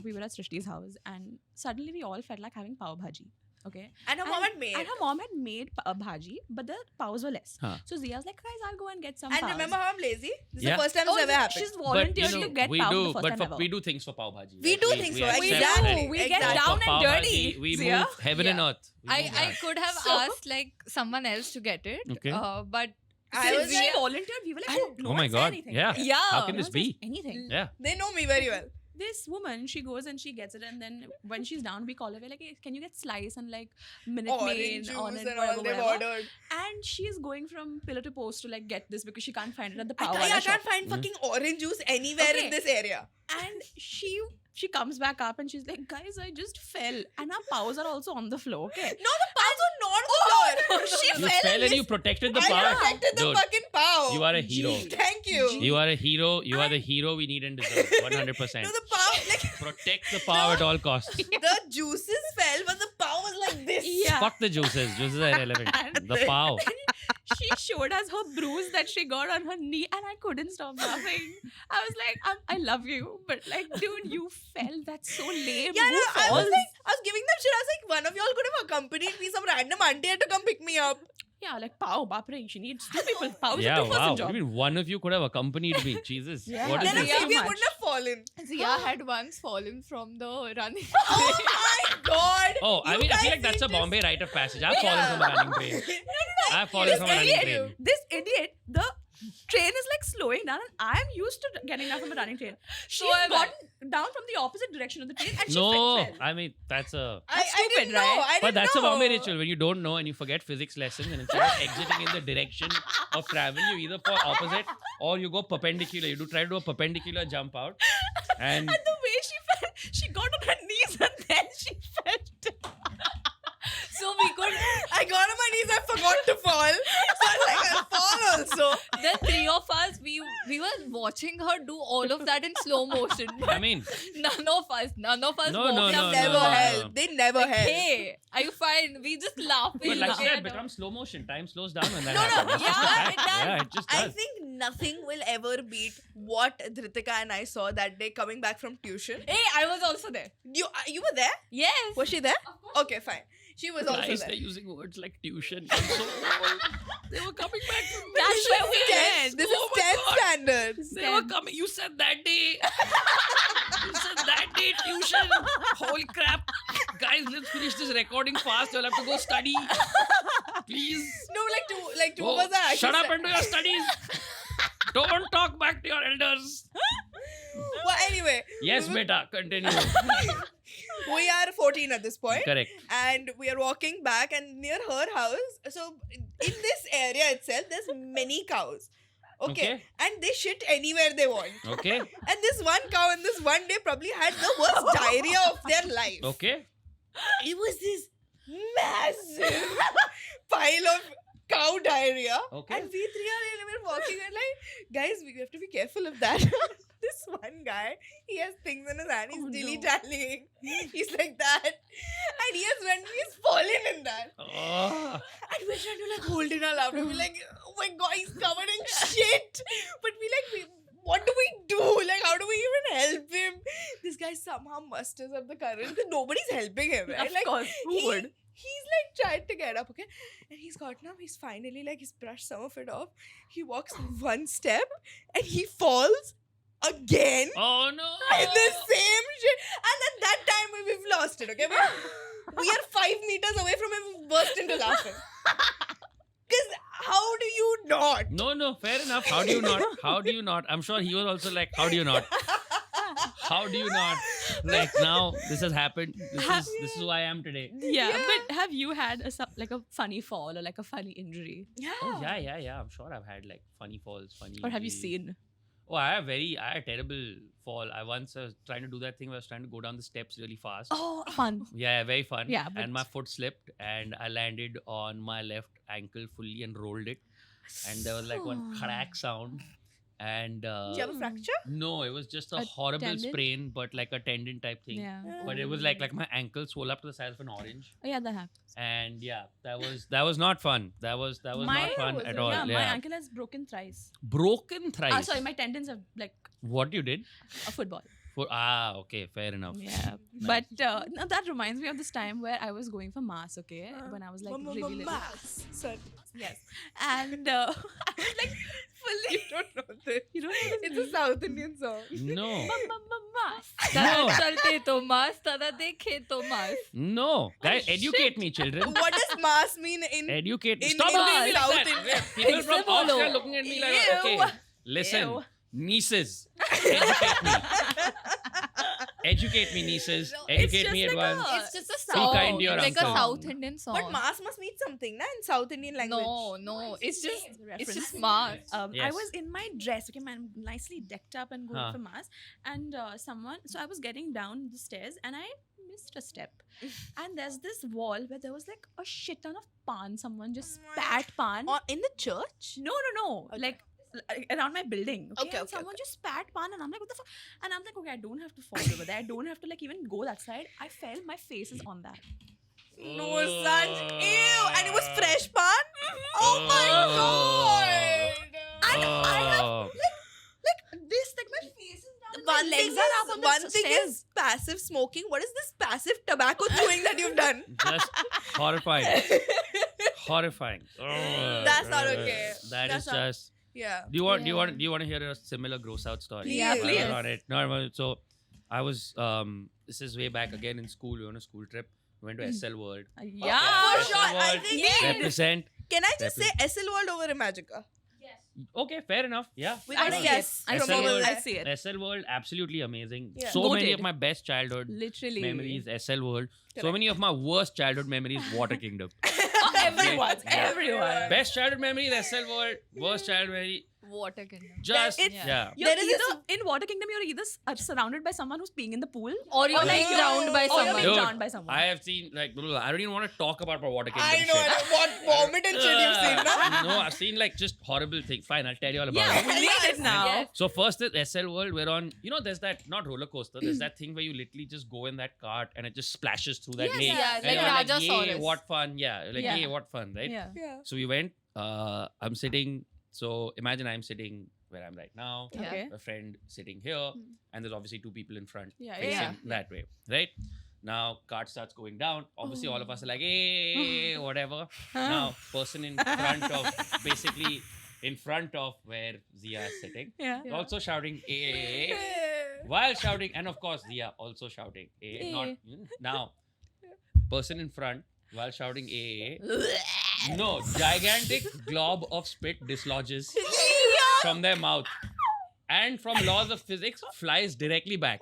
we were at Srishti's house and suddenly we all felt like having pav bhaji. Okay. And her mom had made. And her mom had made bhaji, but the paws were less. Huh. So Zia's like, guys, I'll go and get some And paos. remember how I'm lazy? This is Yeah. the first time this Oh, ever happened. she's But volunteered you know, to get we pav do, the first but time ever. we do things for pav bhaji. We right? do things for it. We accept do. that. We get Exactly. down For and pav dirty. bhaji, we Zia. move heaven and Yeah. earth. We move I that. could have So- asked like someone else to get it. Okay. But I Since was we like, volunteered, we were like, oh, no Oh one my said God. anything. Yeah. Yeah. How can No this one says be? anything. Yeah. they know me very well. This woman, she goes and she gets it, and then when she's down, we call her. We're like, hey, can you get slice and like minute Orange maid juice on it, and whatever, all they've whatever. ordered. And she's going from pillar to post to like get this because she can't find it at the I power. can't, I can't find fucking orange juice anywhere in Okay. this area. And she comes back up and she's like, guys, I just fell, and our paws are also on the floor. Okay. No, the paws were not on the floor. she You fell fell and and you this- protected the I power. protected the Dude, fucking pow. you are a hero. Thank you. You are a hero. You are the hero we need and deserve. 100%. No, the pow, like, Protect the power at all costs. the juices fell, but the pow was like this. Yeah. Fuck the juices. Juices are irrelevant. The pow. She showed us her bruise that she got on her knee, and I couldn't stop laughing. I was like, I love you, but like, dude, you fell. That's so lame. Yeah, Who no, I was falls? like, I was giving them shit. I was like, one of y'all could have accompanied me. Some random auntie had to come pick me up. Yeah, like pow, bapre. She needs two people. Pow is Yeah, a two-person wow. job. I mean, one of you could have accompanied me. Jesus. Yeah. What is Then this? Yeah. maybe I much. wouldn't have fallen. Zia had once fallen from the running. Oh my god. Oh, I You mean, I feel guys like that's a need this. Bombay rite of passage. I've fallen from a running train. I've fallen This from a running idiot, train. this idiot, the train is like slowing down, and I'm used to getting down from a running train. She's am I. gotten down from the opposite direction of the train, and she No, fell. I mean, that's a. I That's didn't stupid, know. right? I But didn't that's know. a Bombay ritual when you don't know and you forget physics lessons and instead of exiting in the direction of travel, you either fall opposite or you go perpendicular. You try to do a perpendicular jump out. And And the way she fell, she got on her knees and then she fell I got on my knees. I forgot to fall. So I was like, I'll fall also. The three of us, we were watching her do all of that in slow motion. I mean, None of us No, no, walked no, up. no, Never no. helped. They never helped. Hey, are you fine? We just laughing. but like looking that at her. becomes slow motion. Time slows down when that No, no, happens. It's just a yeah, fact. it does. Yeah, it just I does. think nothing will ever beat what Dhritika and I saw that day coming back from tuition. Hey, I was also there. You were there? Yes. Was she there? Okay, fine. She was also Guys, there. they're using words like tuition. I'm so old. They were coming back from That's tuition. where we went. This Oh is my 10th God. standard. They were coming. You said that day. You said that day tuition. Holy crap. Guys, let's finish this recording fast. You'll have to go study. Please. No, like two Oh, of us are actually shut up sa- and do your studies. Don't talk back to your elders. Well, anyway. Yes, we were- beta. Continue. We are 14 at this point. Correct. And we are walking back, and near her house, so in this area itself, there's many cows. Okay. And they shit anywhere they want. Okay. And this one cow in this one day probably had the worst diarrhea of their life. Okay. It was this massive pile of cow diarrhea. Okay. And we three are walking and like, guys, we have to be careful of that. This one guy, he has things in his hand, he's Oh, no. dilly-dallying. He's like that. And he's fallen in that. Oh. And we're trying to like hold in our laughter. We're like, oh my god, he's covered in shit. But what do we do? Like, how do we even help him? This guy somehow musters up the courage because nobody's helping him, right? Of Like, course, who would? He's like tried to get up, okay? And he's gotten up, he's finally like, he's brushed some of it off. He walks one step and he falls again. Oh no. In the same shit. And at that time, we've lost it, okay? We are 5 meters away from him, we burst into laughing. Because how do you not? No, fair enough. How do you not? How do you not? I'm sure he was also like, how do you not? How do you not? Like now, this has happened. This is who I am today. Yeah, Yeah. but have you had like a funny fall or like a funny injury? Oh yeah. I'm sure I've had like funny falls, funny. Or have you injuries. seen? Oh, I had a terrible fall. I once was trying to do that thing where I was trying to go down the steps really fast. Oh, fun. Yeah, very fun. Yeah, and but- my foot slipped and I landed on my left ankle fully and rolled it. And there was like one crack sound. And Do you have a fracture? no, it was just a A horrible tendon? sprain, but like a tendon type thing. Yeah. But it was like my ankle swelled up to the size of an orange. Oh, yeah, that happens. And yeah, that was not fun. That was not fun was at it? all. Yeah, Yeah, my ankle has broken thrice. broken thrice. Sorry, my tendons have like What you did? a football. Okay, fair enough. Yeah, Nice. but no, that reminds me of this time where I was going for mass. Okay, when I was like really little. Mass. Sorry. Yes, and I was like fully. You don't know this. You don't know this It's a South Indian song. No. mass. No. Chalte to mas, tada dekhe to mas. No. Guys, Oh, educate me, children. What does mass mean in Educate me. In Stop looking at me South like that. India. People from Except Bolo. Austria looking at me like, Ew. okay, listen, Ew. nieces, educate me. Educate me, nieces. No, it's Educate just me like advance. a- It's just a Be song. kind to your Like a uncle. South Indian song. But mass must mean something, na? In South Indian language. No, it's just Reference. mas. I Yes. was in my dress, okay, man, nicely decked up and going Huh. for mass. And so I was getting down the stairs and I missed a step. And there's this wall where there was like a shit ton of pan. Someone just spat pan. Or in the church? No. Okay. Like around my building. Okay. Okay, And okay, someone okay. just spat pan and I'm like, what the fuck? And I'm like, okay, I don't have to fall over there. I don't have to like even go that side. I fell, my face is on that. No, son. Ew. And it was fresh pan? Oh my god. And I have Oh. like this, like my face is down. One my legs are up on the one thing stairs. is passive smoking. What is this passive tobacco chewing that you've done? Just horrifying. Horrifying. That's not okay. That That's is not- just. Yeah. Do you want to hear a similar gross out story? Please. Yeah, While please. we're on it. No, so I was this is way back again in school. We were on a school trip. We went to SL World. Yeah. For SL sure. I World think represent. Can I just say SL World over Imagica? Okay, fair enough. Yeah. We I got a see yes it. I from see over it. there. I see it. SL World, absolutely amazing. Yeah. So many Goated. of my best childhood Literally. memories, SL World. So Correct. many of my worst childhood memories, Water Kingdom. Everyone. Yeah. Everyone. Best childhood memories, SL World. Worst childhood memory, Water Kingdom. Just It's- yeah. You're There is either, in Water Kingdom, you're either surrounded by someone who's peeing in the pool, Or you're like, being drowned by or you're or you're someone. being Dude, drowned by someone. I have seen like I don't even want to talk about my Water Kingdom I know, shit. I know. What vomit and shit you've seen, no? No, I've seen like just horrible things. Fine, I'll tell you all about yeah, it. we need it now. Yes. So first is SL World, we're on, there's that, not roller coaster, there's that thing where you literally just go in that cart and it just splashes through that Yes, lake. yeah, And like you're like, Rajasaurus. yay, what fun. Yeah, like, Yeah. yay, what fun, right? Yeah. Yeah. So we went, I'm sitting, so imagine I'm sitting where I'm right now, Yeah. Okay. a friend sitting here, and there's obviously two people in front Yeah, facing yeah. that way, right? Now, cart starts going down. Obviously, all of us are like, hey, whatever. Now, person in front of, basically in front of where Zia is sitting, Yeah. also shouting, hey, while shouting, and of course, Zia also shouting, hey, not, now, person in front, while shouting, hey, no, gigantic glob of spit dislodges from their mouth. And from laws of physics, flies directly back.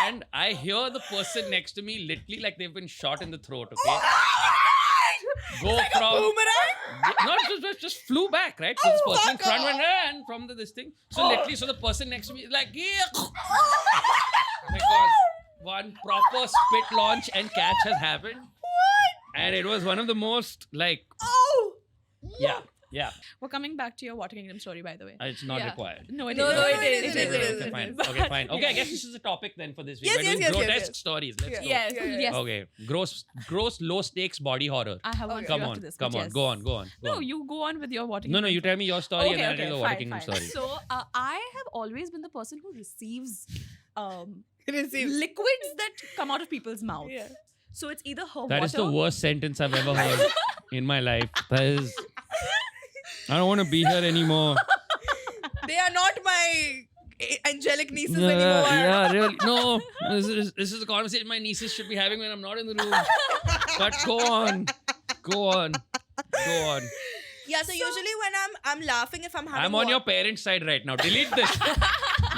And I hear the person next to me literally like they've been shot in the throat, okay? Go from Boomerang? no, just flew back, right? So this Oh, person in fuck front off. went and from this thing. So literally, so the person next to me is like, yeah, because one proper spit launch and catch has happened. And it was one of the most like, Oh! yeah, We're coming back to your Water Kingdom story, by the way. it's not Yeah. required. No, it No, isn't. no, it it is. is, It it is. is. It Fine. is. Okay, fine. Okay, I guess this is the topic then for this week. Yes, We're yes, doing yes, yes, grotesque yes. stories. Let's Yeah. go. Yes. Yeah, yeah. Yes. Okay. Gross, low stakes body horror. I have one Okay. for you Come after on, this. come but on. yes. Go on. Go No, on. you go on with your Water No, Kingdom. no, you tell me your story and then I'll Okay, tell you the fine, Water Kingdom fine. story. So I have always been the person who receives Receive. liquids that come out of people's mouths. Yeah. So it's either her That water. is the worst sentence I've ever heard in my life. That is. I don't want to be here anymore. They are not my angelic nieces Yeah, anymore. yeah, really. No, this is a conversation my nieces should be having when I'm not in the room. But go on. Yeah, so usually when I'm laughing if I'm having I'm on your water. parents' side right now. Delete this.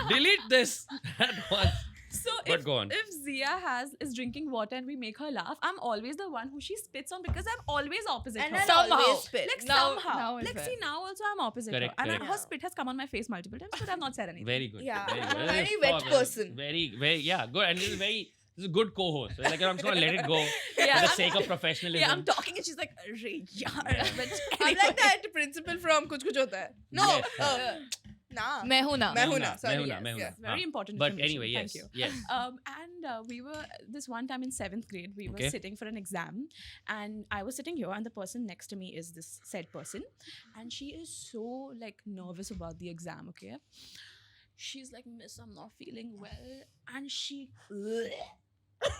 Delete this at once. So But go on. if Zia is drinking water and we make her laugh, I'm always the one who she spits on because I'm always opposite And her. I'll Somehow. always spit. Like Now- somehow. now it's Like fair. see now also I'm opposite Correct, her. And correct. her spit has come on my face multiple times, but I've not said anything. Very good. Yeah. Very good. Very Oh, wet person. Very, yeah, good. And this is a good co-host. So, like, I'm just gonna let it go for Yeah, the I'm- sake of professionalism. Yeah, I'm talking and she's like, "Arey yaar." Yeah. But I'm anyway. like that principal from Kuch Kuch Hota Hai. No. Yes, Nah. मैं हूँ ना. मैं हूँ ना. Sorry. Mehuna, yes, Mehuna. yeah. Very important But information. anyway, yes, Thank you. yes. And we were this one time in 7th grade, we were Okay. sitting for an exam, and I was sitting here, and the person next to me is this said person, and she is so like nervous about the exam. Okay, she's like, "Miss, I'm not feeling well," and she.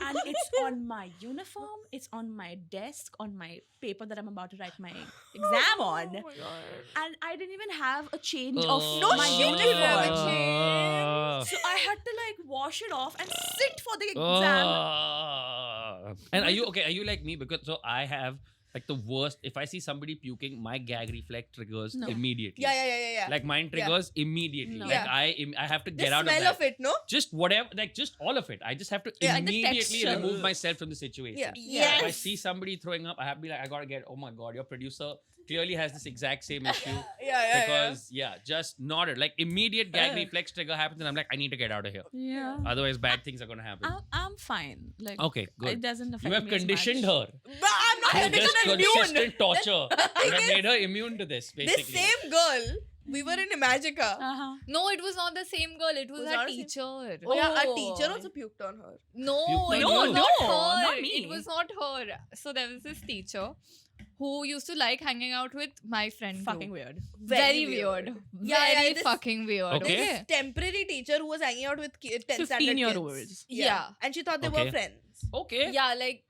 And it's on my uniform, it's on my desk, on my paper that I'm about to write my exam on. Oh my God. And I didn't even have a change Oh. of No my shit, you uniform. never changed. So I had to like wash it off and sit for the exam. And are you okay? Are you like me? Because so I have like the worst. If I see somebody puking, my gag reflex triggers No. immediately. Yeah. Like mine triggers immediately. No. Like Yeah. I have to The get out of smell that. of it, no? Just whatever, like just all of it. I just have to Yeah, and the immediately texture. remove myself from the situation. Yeah. If I Yes. see somebody throwing up, I have to be like, I gotta get. Oh my god, your producer clearly has this exact same issue. Yeah. Because just not it. Like immediate gag reflex trigger happens, and I'm like, I need to get out of here. Yeah. Otherwise, bad things are gonna happen. I'm fine. Like Okay, it good. doesn't affect You have me as conditioned much. her. But I'm not You just conditioned immune. consistent torture. You have is- made her immune to this, This basically. same girl, we were in Imagica. Uh-huh. No, it was not the same girl. It was Was her not the same- teacher. Oh, yeah, our Oh. teacher also puked on her. No, You- it No, was no, not her. not me. It was not her. So there was this teacher who used to like hanging out with my friend. Fucking group. weird. Very weird. Yeah, Very this- fucking weird. Okay. Okay. This temporary teacher who was hanging out with 10 standard 15-year-olds. kids. Yeah. And she thought they Okay. were friends. Okay. Yeah, like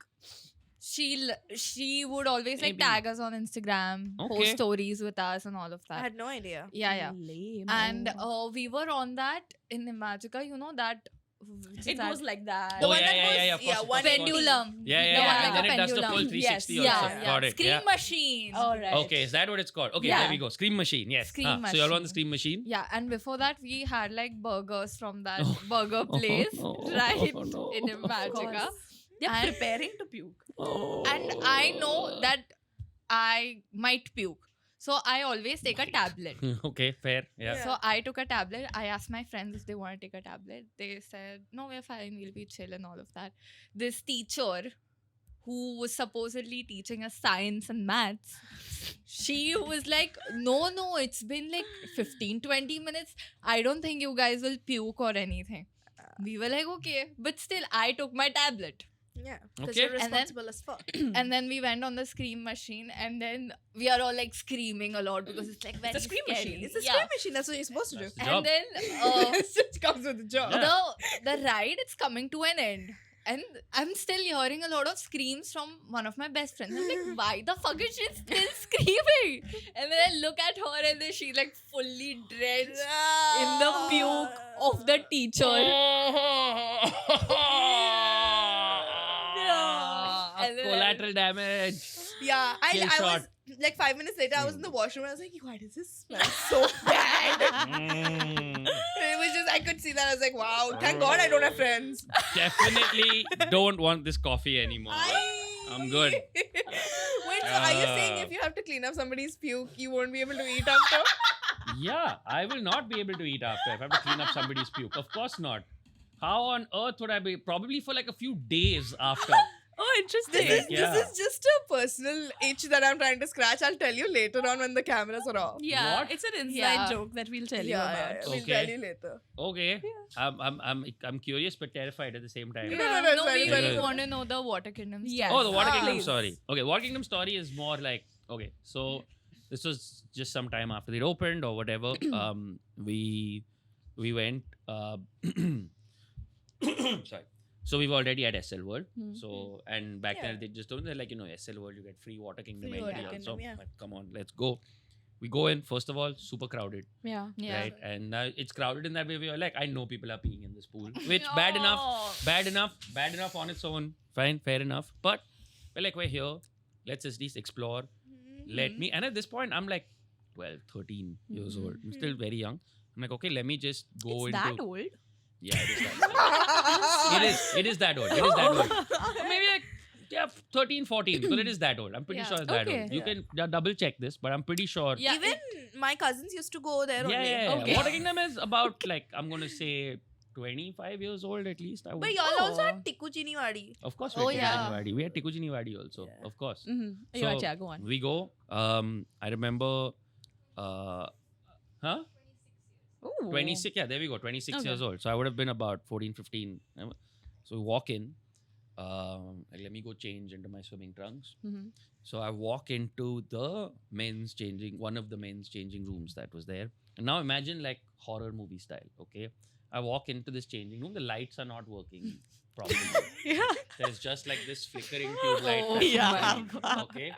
she would always like Maybe. tag us on Instagram, Okay. post stories with us and all of I that. had no idea. Yeah. Lame. And we were on that in Imagica, you know that which is it that goes like that. The Oh, one yeah, that yeah, goes, yeah, of course, of course, of course. pendulum. Yeah, yeah, The yeah. one And like then a it does the full pendulum. 360 Yes, also. Yeah, Got yeah. it. Scream Yeah. machine. All right. Okay, is that what it's called? Okay, Yeah. there we go. Scream machine. Yes. Scream So you're on machine. the scream machine. Yeah, and before that we had like burgers from that Oh. burger place right no. in Imagica. They're And- preparing to puke. And I know that I might puke. So I always take a tablet. Okay, fair. Yeah. Yeah. So I took a tablet. I asked my friends if they want to take a tablet. They said, no, we're fine. We'll be chill and all of that. This teacher who was supposedly teaching us science and maths, she was like, no, it's been like 15-20 minutes. I don't think you guys will puke or anything. We were like, okay. But still, I took my tablet. Yeah, because Okay. you're And then- responsible as fuck. And then we went on the scream machine. And then we are all like screaming a lot because it's like very It's a scream scary. machine. It's a Yeah. scream machine. That's what you're supposed to do. That's the job. And then It just comes with the job. Yeah. the ride is coming to an end. And I'm still hearing a lot of screams from one of my best friends. I'm like, why the fuck is she still screaming? And then I look at her and then she's like fully drenched in the puke of the teacher. And then- Collateral damage. Yeah, Kill I shot. was like 5 minutes later. I was in the washroom. And I was like, why does this smell so bad? Mm. It was just I could see that. I was like, wow, thank God I don't have friends. Definitely don't want this coffee anymore. I'm good. Wait, so are you saying if you have to clean up somebody's puke, you won't be able to eat after? Yeah, I will not be able to eat after if I have to clean up somebody's puke. Of course not. How on earth would I be? Probably for like a few days after. Oh, interesting. Yeah. This is just a personal itch that I'm trying to scratch. I'll tell you later on when the cameras are off. Yeah, What? it's an inside Yeah. joke that we'll tell you Yeah, about. yeah, we'll Okay. tell you later. Okay. I'm curious but terrified at the same time. No, no, it's fine, we it's fine, really it's want to know the Water Kingdom story. Yes. Oh, the Water Ah. Kingdom Please. story. Okay, Water Kingdom story is more like, okay, so this was just some time after it opened or whatever. We went. Sorry. So we were already at SL World. Hmm. So and back Yeah. then they just told me they're like, SL World you get free Water Kingdom Free entry Water also. Kingdom, yeah. Like, come on, let's go. We go in. First of all, super crowded, Yeah. Yeah. right? And now it's crowded in that way. We are like, I know people are peeing in this pool, which bad enough on its own. Fine, fair enough. But we're like, we're here. Let's at least explore. Let me. And at this point, I'm like 12, 13 years old. I'm still very young. I'm like, okay, let me just go It's into. that old? Yeah, it is that old. It is that old. It is that old. Maybe like, yeah, 13, 14. Because it is that old. I'm pretty Yeah. sure it's that Okay. old. You Yeah. can double check this, but I'm pretty sure. Yeah, Even my cousins used to go there Yeah, only. yeah, yeah. Okay. Water Kingdom is about like, I'm going to say 25 years old at least. I would. But y'all also Oh. had Tikku Chini Wadi. Of course, Oh, we had yeah. Tikujini Wadi. We had Tikujini Wadi also. Yeah. Of course. Mm-hmm. So- Yeah, go on. We go. I remember. Huh? Ooh. 26. Yeah, there we go. 26 Okay. years old. So I would have been about 14, 15. So we walk in. Like, let me go change into my swimming trunks. Mm-hmm. So I walk into the one of the men's changing rooms that was there. And now imagine like horror movie style. Okay. I walk into this changing room. The lights are not working properly. Yeah. There's just like this flickering tube light. Oh, that's yeah. shining, Okay.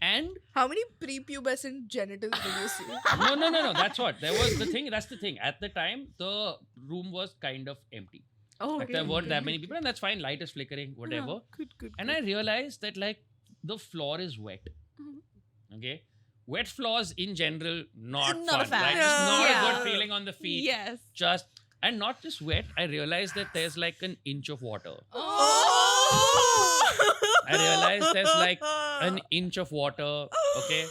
And How many prepubescent genitals did you see? no. That's what. There was the thing. That's the thing. At the time, the room was kind of empty. Oh, Like there weren't that many people, and that's fine. Light is flickering, whatever. Good. And I realized that like the floor is wet. Mhm. Okay. Wet floors in general, not Not a fun. fan. Like it's not Yeah. a good feeling on the feet. Yes. Just and not just wet. I realized that there's like an inch of water. I realized there's like an inch of water. Okay.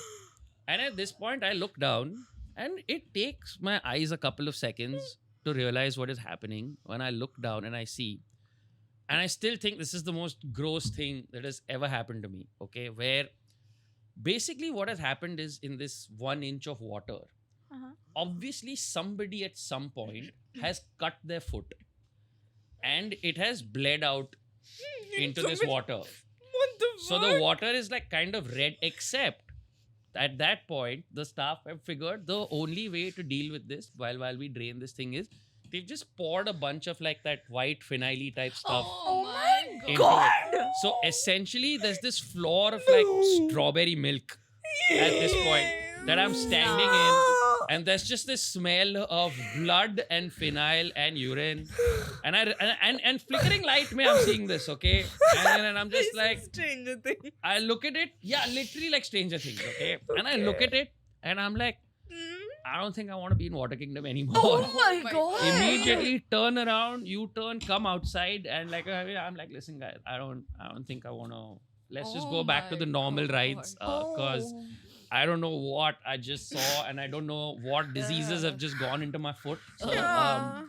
And at this point, I look down, and it takes my eyes a couple of seconds to realize what is happening. When I look down and I see, and I still think this is the most gross thing that has ever happened to me. Okay. Where basically what has happened is in this 1 inch of water, Uh-huh. obviously somebody at some point has cut their foot and it has bled out into this water. What the So the water is like kind of red, except at that point, the staff have figured the only way to deal with this while we drain this thing is they've just poured a bunch of like that white phenol type stuff Oh my into god. it. So essentially, there's this floor of like strawberry milk at this point that I'm standing in. And there's just this smell of blood and phenyl and urine, and flickering light. I'm seeing this, okay, and I'm just like, Stranger Things. I look at it, yeah, literally like Stranger Things, okay, and I look at it, and I'm like, I don't think I want to be in Water Kingdom anymore. Oh my my god. Immediately turn around, U-turn, come outside, and like I'm like, listen, guys, I don't think I want to. Let's just Oh go back to my the normal God. rides, because I don't know what I just saw, and I don't know what diseases have just gone into my foot. So, Yeah.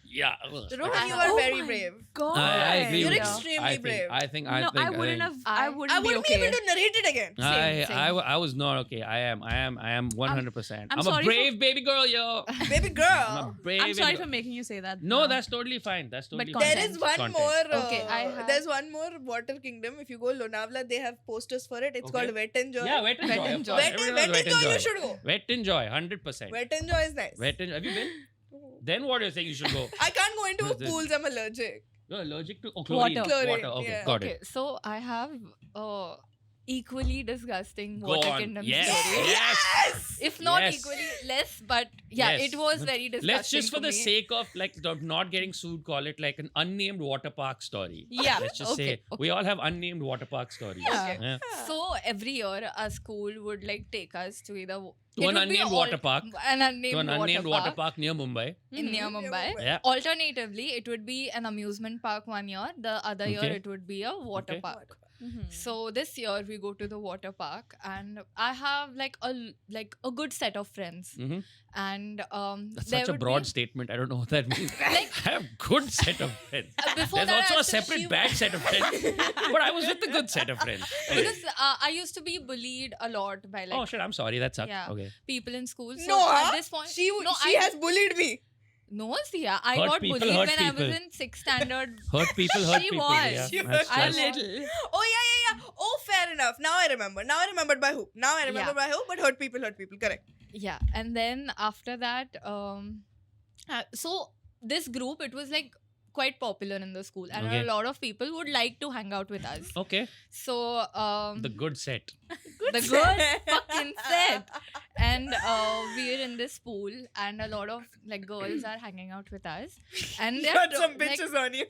yeah. Rohan, you are Oh very my brave. God. I agree You're with you. extremely I think, brave. I think. No, I wouldn't think- have. I I wouldn't I be wouldn't okay. be able to narrate it again. Same. I was not okay. I am 100%. I'm I'm a sorry brave baby girl, yo. Baby I'm a girl. brave. I'm sorry girl. for making you say that. No, that's totally fine. That's totally fine. There content. is one Content. more. Okay, I have- There's one more Water Kingdom. If you go Lonavala, they have posters for it. It's Okay. called Wet and Joy. Yeah, wet and Wet joy. and of Joy. course. Wet, Everyone wet knows and Joy, you should go. Wet and joy, 100%. Wet and Joy is nice. Wet and have you been? Then what do you think you should go? I can't go into What's this? pools. I'm allergic. You're allergic to chlorine. Water. Chlorine, Okay, yeah. got Okay, it. so I have equally disgusting Go Water on. Kingdom Yes, story. yes. If not Yes. equally less, but yeah, Yes. it was very disgusting. Let's just, for the me. sake of not getting sued, call it like an unnamed water park story. Yeah. Let's just Okay, say we all have unnamed water park stories. Yeah. Yeah. So every year, our school would like take us to either To an unnamed water park. an unnamed, To an unnamed water park near Mumbai. in near Mhm. Mumbai. Yeah. Alternatively, it would be an amusement park one year. The other year, Okay. it would be a water Okay. park. Mhm. So this year we go to the water park, and I have like a good set of friends, Mhm. and That's there such a would broad be- statement. I don't know what that means. Like- I have good set of friends. Before There's that, also I a said separate she- bad set of friends. But I was with the good set of friends. Anyway. because I used to be bullied a lot by like Oh shit, I'm sorry. That sucked. Yeah. Okay. people in school. So No, at huh? this point, She no, she I has bullied me. no, Sia, I Hurt got people, bullied hurt when I people. was in 6th standard. Hurt people, hurt She people. was. Yeah, She that's was. A just- little. Oh yeah. Oh, fair enough. Now I remember. Now I remembered by who. Now I remember Yeah. by who. But hurt people. Correct. Yeah, and then after that, so this group, it was like quite popular in the school, and Okay. a lot of people would like to hang out with us. Okay. So The good set. the good fucking set, and we're in this pool, and a lot of like girls are hanging out with us, and they're Got some like, bitches on you.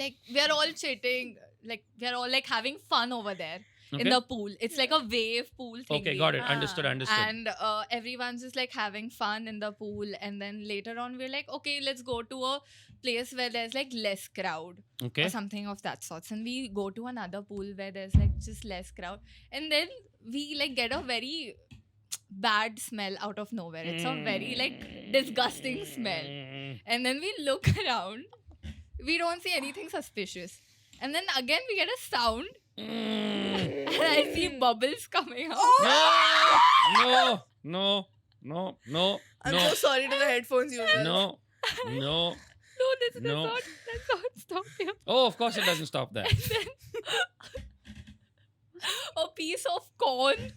like we're all chitting, like we're all like having fun over there Okay. in the pool. It's like a wave pool thing. Okay, got it. Ah. Understood. Understood. And everyone's just like having fun in the pool, and then later on we're like, okay, let's go to a place where there's like less crowd Okay. or something of that sorts, and we go to another pool where there's like just less crowd, and then we like get a very bad smell out of nowhere. It's a very like disgusting smell, and then we look around, we don't see anything suspicious, and then again we get a sound, and I see bubbles coming out. Oh! No. I'm no. so sorry to the headphones users. No. No, this No. does not stop here. Oh, of course it doesn't stop that. And then a piece of corn.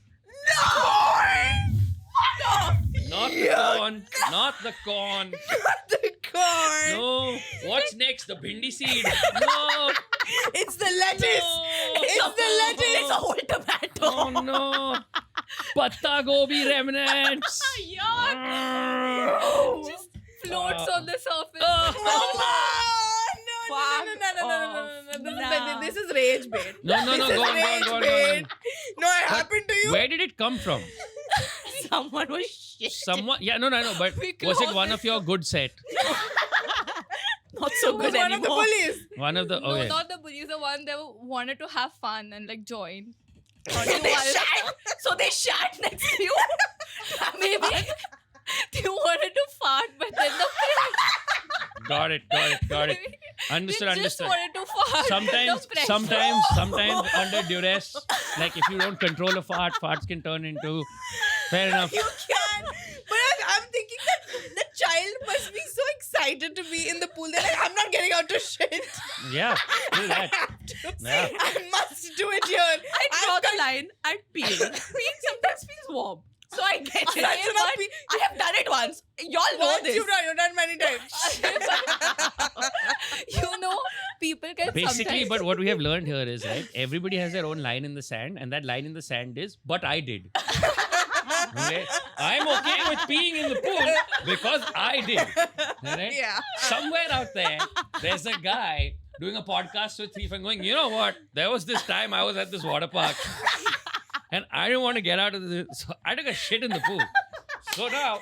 Not the corn. Not the corn. The corn. No. What's next? The bhindi seed. No. It's the lettuce. No. It's the lettuce. It's a whole tomato. Oh no. Patta gobi remnants. Just floats on the surface. No. This is rage bait. No. This is Go on. rage bait. No, it happened to you. Where did it come from? Someone was shit. Someone. Yeah. No. But We was it close one it. of your good set? Not so It was good one of the anymore. bullies. One of the. No, Okay. not the bullies. The one that wanted to have fun and like join. They shat. So they shat next to you. Maybe they wanted to fart, but then the Got it. Understood. they just Understood. wanted to fart. Sometimes under duress, like if you don't control a fart, farts can turn into. Fair enough. You can. But I'm thinking that the child must be so excited to be in the pool. They're like, I'm not getting out to shit. Yeah. Do that. Yeah. I must do it here. I draw the line at peeing. Peeing sometimes feels warm. So I get it. Such an But upbeat- I have done it once. Y'all know Once this. you've done many times. You know, people can Basically, sometimes. but what we have learned here is, right, everybody has their own line in the sand, and that line in the sand is, but I did. Okay? I'm okay with peeing in the pool because I did. Alright? Yeah. Somewhere out there, there's a guy doing a podcast with Thief and going, you know what? There was this time I was at this water park and I didn't want to get out of the. So I took a shit in the pool. So now So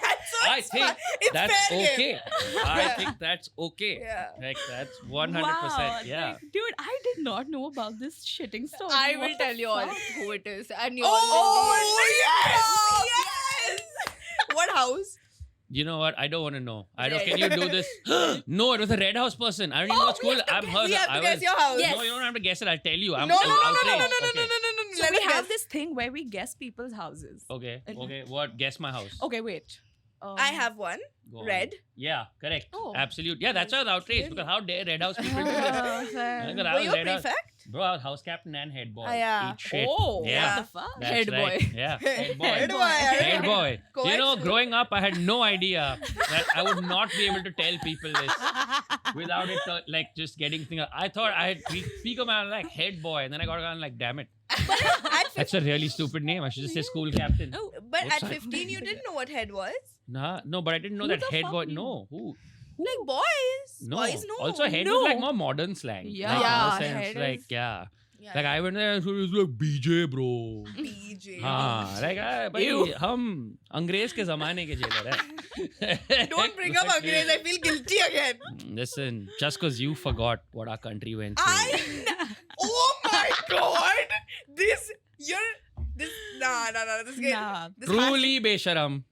I it's think fine. It's that's fair game. okay. I Yeah. think that's okay. Yeah. Like that's 100%. Wow, Yeah. like, dude, I did not know about this shitting story. I What will the tell you all fuck? who it is, and you all Oh, will yes! What house? You know what? I don't want to know. I don't. Red. Can you do this? No, it was a Red House person. I don't even know what school. I'm her. We have I to guess was. your house. Yes. No, you don't have to guess it. I'll tell you. I'm No, no, no, no, no, outraged. no, no, no, Okay. no, no, no. So Let we us have guess. this thing where we guess people's houses. Okay. Okay. What? Guess my house. Okay, wait. I have one. Go on. Red. Yeah. Correct. Oh. Absolute. Yeah. That's why I was outraged because how dare Red House people do this? fair. Because I Were was you a Red House. prefect? Bro, I was house captain and head boy. yeah. Eat shit. Oh, Yeah. what the fuck? That's Head right. boy. Yeah. Head boy. Head boy. Head boy. Co-ed You know, school. growing up, I had no idea that I would not be able to tell people this without it like just getting things. I thought I had speak of my like head boy, and then I got on like, damn it, At that's a really stupid name. I should just say school captain. Oh, But Oops, at sorry. 15, you didn't know what head was? Nah, no, but I didn't know Who that the head fuck boy. knew? No, who? Like boys. No. Boys know. Also, head No. was like more modern slang. Yeah. Like, Yeah, in the sense, head like is- yeah. Yeah. Like I went there and so it was like BJ, bro. BJ. हाँ, like भाई हम अंग्रेज के ज़माने के jailer हैं. Don't bring up Angrez. I feel guilty again. Listen, just because you forgot what our country went through. Oh my god. This. Nah. This game. Nah. This Truly besharam.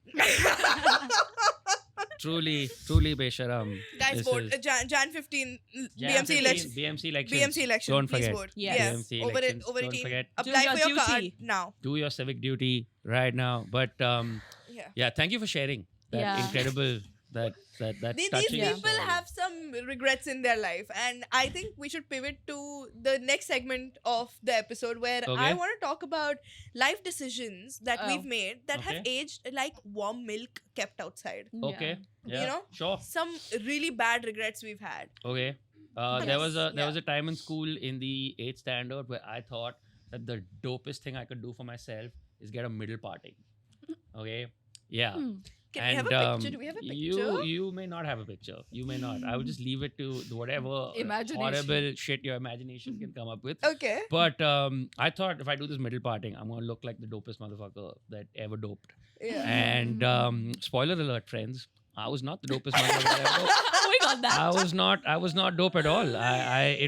Truly besharam. Guys, This vote. is- Jan 15. Jan BMC 15, election. BMC election. BMC election. Don't Please forget. vote. Yes. BMC Over elections. Over Don't 18. forget. Apply Do for your your card duty. now. Do your civic duty right now. But Yeah. yeah, thank you for sharing that Yeah. incredible that These touching people story. have some regrets in their life, and I think we should pivot to the next segment of the episode where I Okay. want to talk about life decisions that Oh. we've made that have Okay. aged like warm milk kept outside. Okay. Yeah. know? Sure. Some really bad regrets we've had. Okay. There Yes, was a yeah. time in school in the 8th standard where I thought that the dopest thing I could do for myself is get a middle parting. Okay. Yeah. Hmm. Can we have a picture? Do we have a picture? You may not have a picture. You may not. I would just leave it to whatever Imagination. horrible shit your imagination can come up with. Okay. But I thought if I do this middle parting, I'm gonna look like the dopest motherfucker that ever doped. Yeah. And spoiler alert, friends, I was not the dopest motherfucker that ever doped. We got that. I was not dope at all.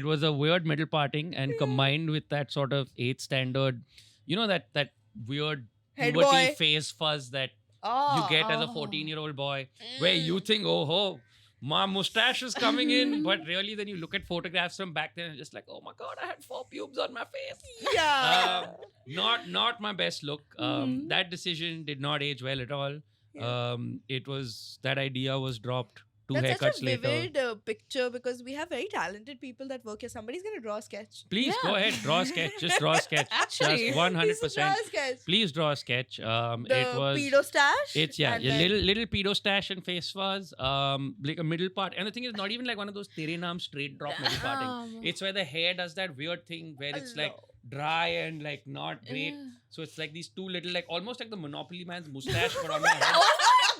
It was a weird middle parting, and combined with that sort of 8th standard, you know that weird Head puberty boy. phase fuzz that Oh. you get as a 14-year-old boy, where you think, oh ho, my mustache is coming in, but really then you look at photographs from back then and just like, oh my god, I had 4 pubes on my face. Yeah. Not my best look. That decision did not age well at all. Yeah. It was that idea was dropped 2 That's haircuts such a later. vivid picture because we have very talented people that work here. Somebody's gonna draw a sketch. Please Yeah. go ahead, draw a sketch. Just draw a sketch. Actually, just Please draw 100%. a sketch. Please draw a sketch. The It was. pedo stash. It's yeah, and a then- little pedo stash and face fuzz, like a middle part. And the thing is, not even like one of those Tere Naam straight drop middle parting. It's where the hair does that weird thing where it's like dry and like not great. So it's like these two little, like almost like the Monopoly man's mustache, but on my head.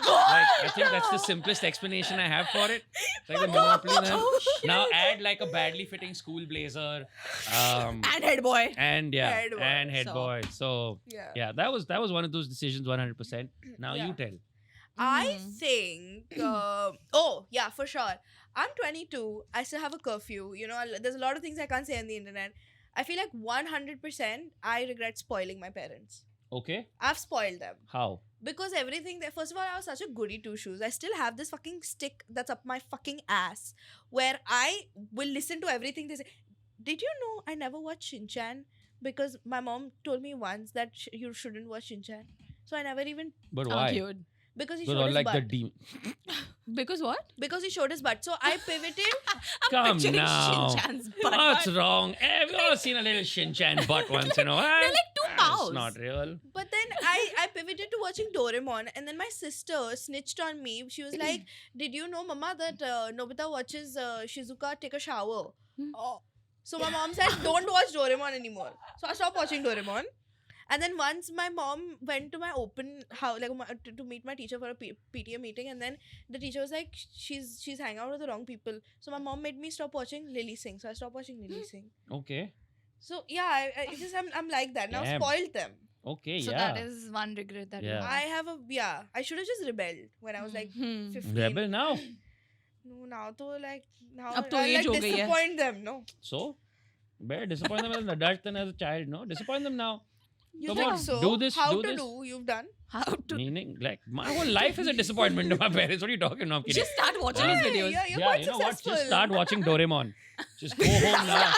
Like I think that's the simplest explanation I have for it. It's like the Monopoly man. Now add like a badly fitting school blazer, And head boy. and yeah, Head boy. and head So- boy. So Yeah. yeah, that was one of those decisions, 100%. Now Yeah. you tell. I think. Oh yeah, for sure. I'm 22. I still have a curfew. You know, there's a lot of things I can't say on the internet. I feel like 100% I regret spoiling my parents. Okay, I've spoiled them. how? Because everything there, first of all, I was such a goody two shoes. I still have this fucking stick that's up my fucking ass where I will listen to everything they say. Did you know I never watched Shin Chan? Because my mom told me once that you shouldn't watch Shin Chan. So I never even. But Oh, why? cute. Because he Because showed all his like butt. the demon. Because what? Because he showed his butt. So I pivoted. Come Picturing now. Shin-chan's butt. What's wrong? We've all seen a little Shin-Chan butt once in a while. They're like 2 It's pounds. not real. But then I pivoted to watching Doraemon, and then my sister snitched on me. She was like, "Did you know, Mama, that Nobita watches Shizuka take a shower?" Oh. So my mom said, "Don't watch Doraemon anymore." So I stopped watching Doraemon. And then once my mom went to my open house, like to meet my teacher for a PTA meeting, and then the teacher was like, "She's hanging out with the wrong people." So my mom made me stop watching Lily Singh. So I stopped watching Lily Singh. Okay. So yeah, I just I'm like that now. Damn. Spoiled them. Okay, So yeah. that is one regret that you Yeah. have. I have I should have just rebelled when I was like Hmm. 15. Rebel now. No, now to like now Ab to I age like ho gayi hai. disappoint them. No, So? Better disappoint them as an adult than as a child, no? Disappoint them now. You Come think on, so? do this, How do to this. do? You've done. How to Meaning, like, my whole life is a disappointment to my parents. What are you talking about? I'm kidding. just start watching his Yeah. videos. Yeah, you're Yeah, quite you know what? successful. Just start watching Doraemon. Just go home now.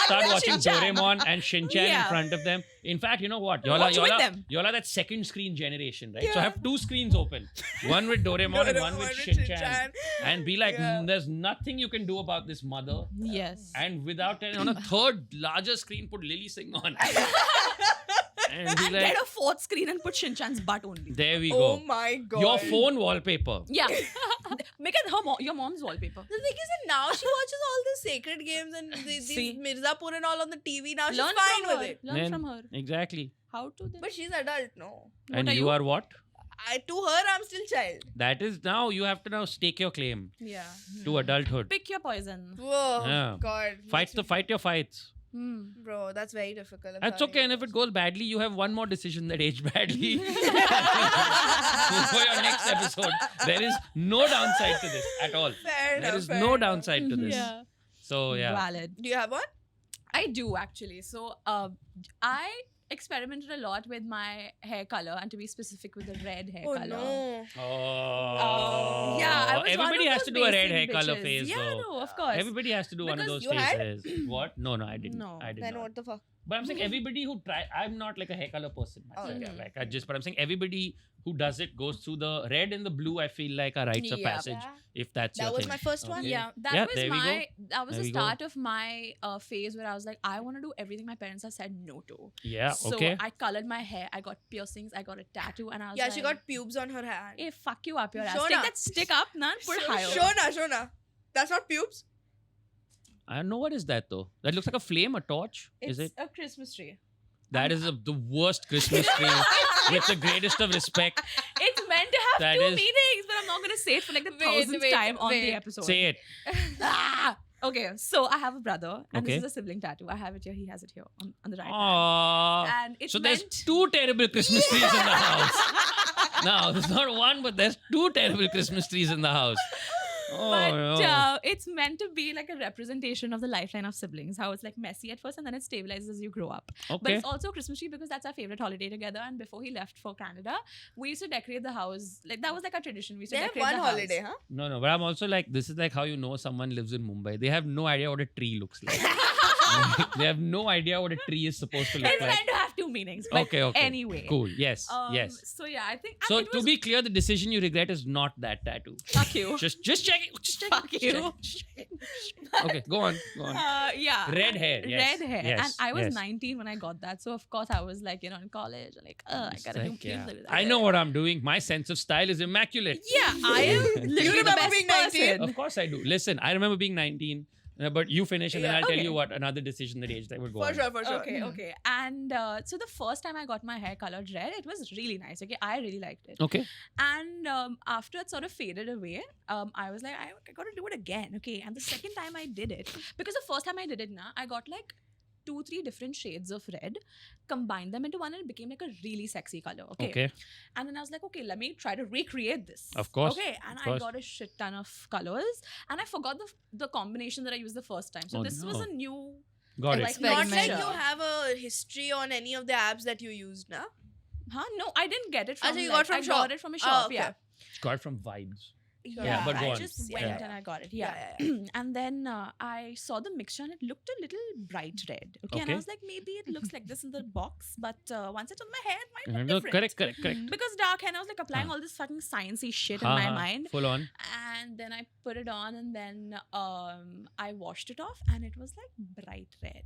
Start with watching Shin-chan. Doraemon and Shin-chan in Yeah. front of them. In fact, you know what? Watch with them. Y'all are that second screen generation, right? So Yeah. have two screens open. One with Doraemon and one with Shin-chan. And be like, Yeah. there's nothing you can do about this mother. Yes. And without telling, on a third larger screen, put Lily Singh on. And be And like, get a fourth screen and put Shin-chan's butt only. there we Oh go. my god. Your phone wallpaper. Yeah. Make it your mom's wallpaper. The thing is that now she watches all the sacred games and these See? Mirzapur and all on the TV. Now she's Learn fine from her. with it. Learn Then- from her. Exactly. How to then? But she's adult, no. And are you you? are what? To her, I'm still child. That is now you have to now stake your claim Yeah. to adulthood. Pick your poison. Whoa, Yeah. God. Fight your fights. Hmm. Bro, that's very difficult. I'm That's sorry. okay. And if it goes badly, you have one more decision that aged badly. For your next episode. There is no downside to this at all. Fair enough. There is fair no enough. downside to this. Yeah. So yeah. Valid. Do you have one? I do actually. So I experimented a lot with my hair color, and to be specific, with the red hair Oh color. no. Oh. Yeah, I was Everybody one of has to those do a red basic hair color bitches. phase Yeah, though. no, of course. Everybody has to do one of Because those you had? phases. What? No, I didn't. No. I did Then not. what the fuck? But I'm saying everybody who try. I'm not like a hair color person myself. Okay. Yeah, like I just. But I'm saying everybody who does it goes through the red and the blue. I feel like are rites of Yeah. passage. If that's That your was thing. my first one. Okay. Yeah, that Yeah, was there we go. that was There the we go. start of my phase where I was like, I want to do everything my parents have said no to. Yeah. So Okay. I colored my hair, I got piercings, I got a tattoo, and I was Yeah, like, she got pubes on her hand. hey, fuck you up your ass. Shona. Take that stick up, man. Put it higher. Shona. That's not pubes. I don't know what is that though. That looks like a flame, a torch. Is it? a Christmas tree. That is the worst Christmas tree. With the greatest of respect. It's meant to have That two is- meanings, but I'm not going to say it for like the thousandth time on the episode. Say it. Ah! Okay, so I have a brother, and Okay. this is a sibling tattoo. I have it here, he has it here on the right hand. Aww. And it's So meant... there's two terrible Christmas trees in the house. Now, there's not one, but there's two terrible Christmas trees in the house. Oh, But no. it's meant to be like a representation of the lifeline of siblings. How it's like messy at first and then it stabilizes as you grow up. But Okay. it's also a Christmas tree because that's our favorite holiday together. And before he left for Canada, we used to decorate the house. Like that was like our tradition. We used to They have decorate one the house. holiday, huh? No, but I'm also like, this is like how you know someone lives in Mumbai. They have no idea what a tree looks like. They have no idea what a tree is supposed to look It's like. meant to have two meanings. But Okay. anyway. Cool. Yes. Yes. So yeah, I think. So it to was- be clear, the decision you regret is not that tattoo. Fuck you. Just check it. Just check Fuck it. you. Just check it. Okay, go on. Yeah. Red hair. Yes. Red hair. Yes. And I was yes. 19 when I got that. So of course I was like, in college, like, I It's gotta do like, pubes. yeah. like that. I know what I'm doing. My sense of style is immaculate. Yeah, I am literally the remember best being 19? person. Of course I do. Listen, I remember being 19, but you finish and then Yeah, I'll tell okay. you what another decision that aged that would go For on. sure, for sure. Okay, okay. And so the first time I got my hair colored red, it was really nice. Okay, I really liked it. Okay. And after it sort of faded away, I was like, I gotta do it again. Okay. And the second time I did it, because the first time I did it now, I got like 2-3 different shades of red, combined them into one, and it became like a really sexy color. Okay. And then I was like, okay, let me try to recreate this. Of course, Okay. And of I course. got a shit ton of colors, and I forgot the combination that I used the first time. So Oh, this was no. a new. Got it. Like, Not like Experiment. you have a history on any of the apps that you used, na? Huh? No, I didn't get it from. so you like, got from I shop. got it from a shop. okay. Yeah. Got it from Vibes. Yeah, but go I on. just Yeah, went yeah, and I got it. Yeah, Yeah. And then I saw the mixture and it looked a little bright red. Okay. And Okay. I was like, maybe it looks like this in the box, but once it's on my hair, it might look No, different. correct. Because dark hair, and I was like applying Huh. all this fucking sciencey shit in my mind. Full on. And then I put it on, and then I washed it off, and it was like bright red.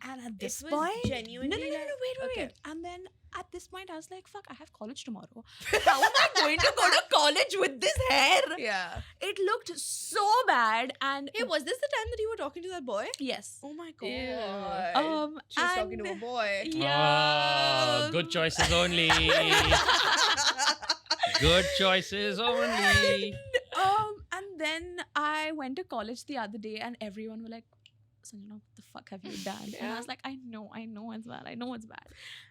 And at this was point, genuinely no, like- wait. okay. And then at this point, I was like, fuck, I have college tomorrow. How am I going to go to college with this hair? Yeah. It looked so bad, and Hey, was this the time that you were talking to that boy? yes. Oh my god. Ew. She's talking to a and- boy. Yeah. Oh, good choices only. Good choices only. And then I went to college the other day, and everyone were like, Sanjana, what the fuck have you done? And I Yeah. was like, I know it's bad. I know it's bad.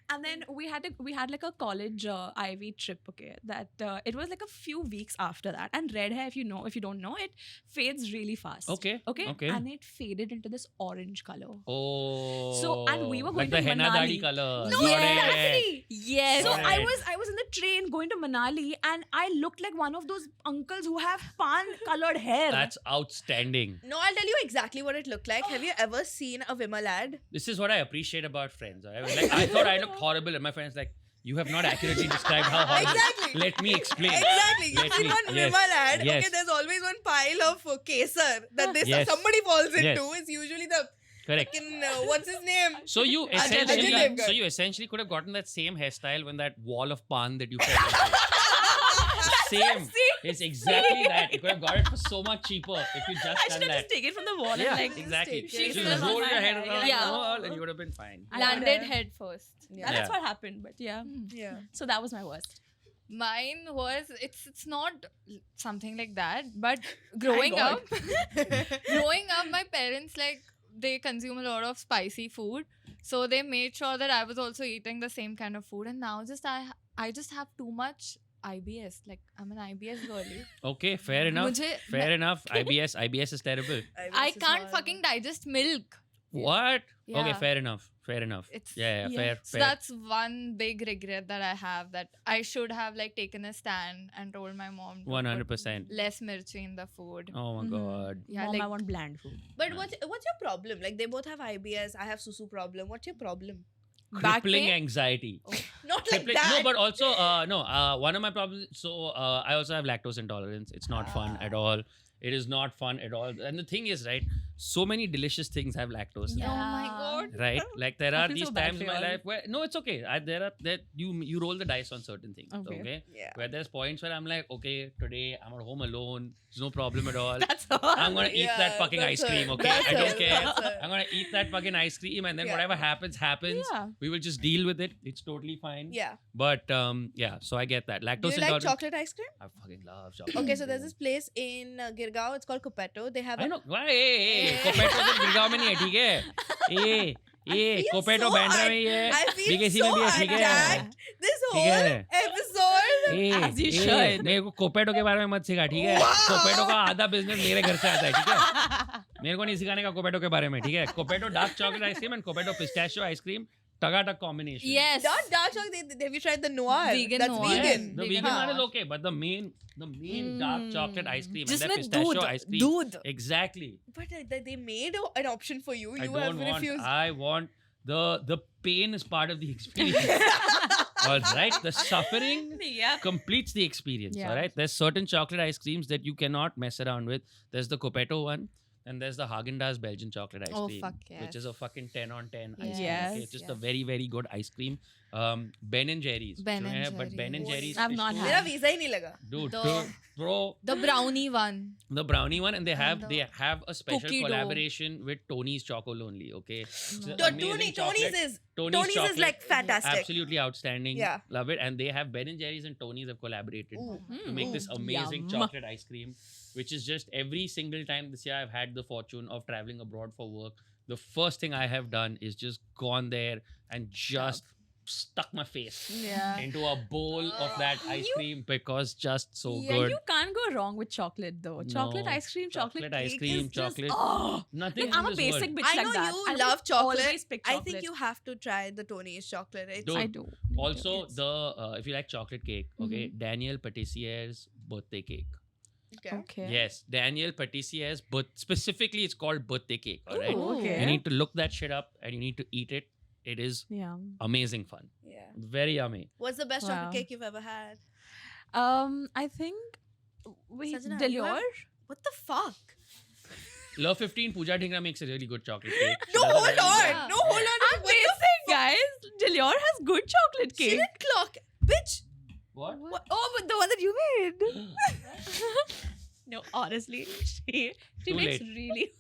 And then we had like a college Ivy trip. Okay, that it was like a few weeks after that. And red hair, if you don't know, it fades really fast. Okay. Okay. Okay. And it faded into this orange color. Oh. So, and we were like going the to henna dadi Manali. color. No, Got it. exactly. Yes. So Got I it. was in the train going to Manali, and I looked like one of those uncles who have pan-colored hair. That's outstanding. No, I'll tell you exactly what it looked like. Have you ever seen a Vimal ad? This is what I appreciate about friends. I was like, I thought I looked horrible, and my friends like, you have not accurately described how horrible. Exactly. Let me explain. Exactly. You've Let seen me- one yes, Vimal ad. yes. Okay, there's always one pile of kesar that Yes. somebody falls into. Yes. It's usually the Correct. fucking, what's his name? So you Ajay essentially, Devgn. could have gotten that same hairstyle when that wall of pan that you fell into. Same. It's exactly that. You could have got it for so much cheaper if you just I done should have that. just taken from the wall Yeah, and like exactly. take So it. you Take just it on roll my your head head. around Yeah. the wall and you would have been fine. Landed head first. Yeah, that's Yeah. what happened. But yeah, Yeah. so that was my worst. Mine was it's not something like that, but growing God. up, my parents like they consume a lot of spicy food, so they made sure that I was also eating the same kind of food. And now I just have too much IBS. Like I'm an IBS girly. Okay, fair enough. Mujhe- Fair enough. IBS is terrible. I can't fucking digest milk. What? Okay, Yeah. fair enough. Fair enough. It's- yeah, Yeah. fair. So fair. that's one big regret that I have, that I should have like taken a stand and told my mom to put 100%. less mirchi in the food. Oh my Mhm. god. Yeah, Mom, like I want bland food. But what's your problem? Like they both have IBS. I have susu problem. What's your problem? back Crippling pain. anxiety. Not like Crippling- that. No, but also one of my problems. So I also have lactose intolerance. It's not fun at all. It is not fun at all. And the thing is, right? So many delicious things have lactose. in them. Oh my god. Right, like there I are feel these so bad times for in my y'all. life where no, it's okay. You roll the dice on certain things. Okay. Okay. Yeah. Where there's points where I'm like, okay, today I'm at home alone. There's no problem at all. That's all. I'm gonna eat that Yeah, fucking that's ice cream. it. Okay, That's I don't it. care. That's it. I'm gonna eat that fucking ice cream, and then Yeah. whatever happens. Yeah. We will just deal with it. It's totally fine. Yeah. But yeah, so I get that. Do Lactose you like intolerance. chocolate ice cream? I fucking love chocolate. Okay, ice so there's cream. this place in Girgaon. It's called Copeto. They have I a know. Hey, कोपेटो तो गुड़गांव में नहीं है, ठीक है? ये feel कोपेटो so Bandra में ही है, I feel BKC so में भी है, ठीक है? attacked. This ठीक whole है? episode. As you should. मेरे को कोपेटो के बारे में मत सिखा, ठीक है? Wow. कोपेटो का आधा बिजनेस मेरे घर से आता है, ठीक है? मेरे को नहीं सिखाने का कोपेटो के बारे में, ठीक है? कोपेटो डार्क चॉकलेट आइसक्रीम एंड कोपेटो पिस्ताशियो आइसक्रीम, टगाटक combination. Yes. Not dark chocolate. Have you tried the noir? Vegan That's noir. vegan. The Vegan vegan one is noir. okay, but the main dark chocolate ice cream and that जिसमें pistachio दूध ice cream. दूध Exactly. But they made an option for you. I You don't have want. refused. I want the pain is part of the experience. All right, the suffering Yeah. completes the experience. Yeah. All right, there's certain chocolate ice creams that you cannot mess around with. There's the Copeto one, and there's the Haagen-Dazs Belgian chocolate ice Oh, cream, fuck which is yes. a fucking 10 on 10 ice cream. Yes. Okay? It's just a Yes. very very good ice cream. Ben and Jerry's. Ben जो and है, but Ben and Jerry's. Jerry's. I've fish not too. had. मेरा visa ही नहीं लगा. Dude, The- bro, the brownie one. the brownie one, and they have And they have a special cookie dough. collaboration with Tony's Choco Lonely. Okay, It's an The amazing Tony's chocolate. is Tony's is chocolate. like fantastic. Absolutely outstanding. Yeah. Love it. And they have Ben and Jerry's and Tony's have collaborated Ooh. to make this amazing Yum. chocolate ice cream, which is just every single time this year I've had the fortune of traveling abroad for work. The first thing I have done is just gone there and just stuck my face Yeah. into a bowl of that ice cream because just so Yeah, good. you can't go wrong with chocolate though. Chocolate No. ice cream, chocolate ice cake cream, is just- chocolate. oh, Nothing. like, in I'm a this basic world. bitch I like know that. you I would love chocolate. always pick I chocolate. think you have to try the Tony's chocolate. It's Dude, I do. Also, Yes. the if you like chocolate cake, okay, Daniel Patissier's birthday cake. okay. Okay. Yes, Daniel Patissier's, but specifically it's called birthday cake. All right, Ooh, okay. you need to look that shit up and you need to eat it. It is Yeah. amazing fun, Yeah. very yummy. What's the best Wow. chocolate cake you've ever had? I think wait, Sanjana, you Delure. have- What the fuck? Love 15 Pooja Dhingra makes a really good chocolate cake. She No, does a hold very good on. job. No, hold on. I'm basic, guys. Delure has good chocolate She cake. didn't clock. Bitch. What? What? Oh, but the one that you made. No, honestly, she Too makes late. really.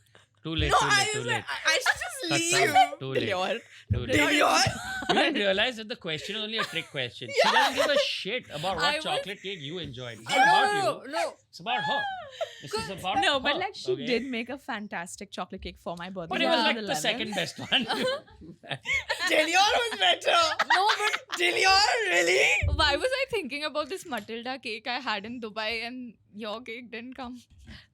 Too late. No, too late. I Too was late. like, I should just leave. Too late. Dior. Too late. Dior. You didn't realize that the question is only a trick question. She doesn't give a shit about I what was- chocolate cake you enjoyed. It's No, not about you. no. It's about her. This is about No, her. but like she okay? did make a fantastic chocolate cake for my birthday. But it was on like the the 11th. second best one. Dior was better. No, but Dior, really? why was I thinking about this Matilda cake I had in Dubai and your cake didn't come?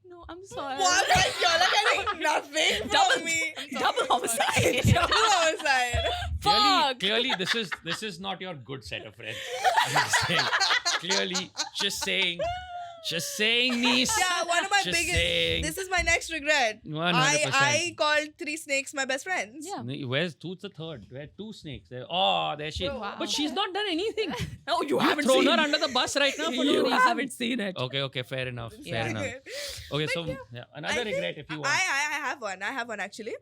No, I'm sorry. What? Like, you're like getting nothing from Double- me. Double homicide. Double homicide. clearly, clearly, this is not your good set of friends. I'm just saying. Clearly, just saying, niece. Yeah, one of my Just biggest. saying. This is my next regret. 100%. I called 3 snakes my best friends. Yeah. Where's who's the third? Where two snakes? There she. Wow. But she's not done anything. No, you You've haven't thrown seen her under the bus right now for no You reason. haven't seen it. Okay, fair enough. Fair Yeah. enough. Okay, so yeah, another I think regret if you want. I have one. I have one actually.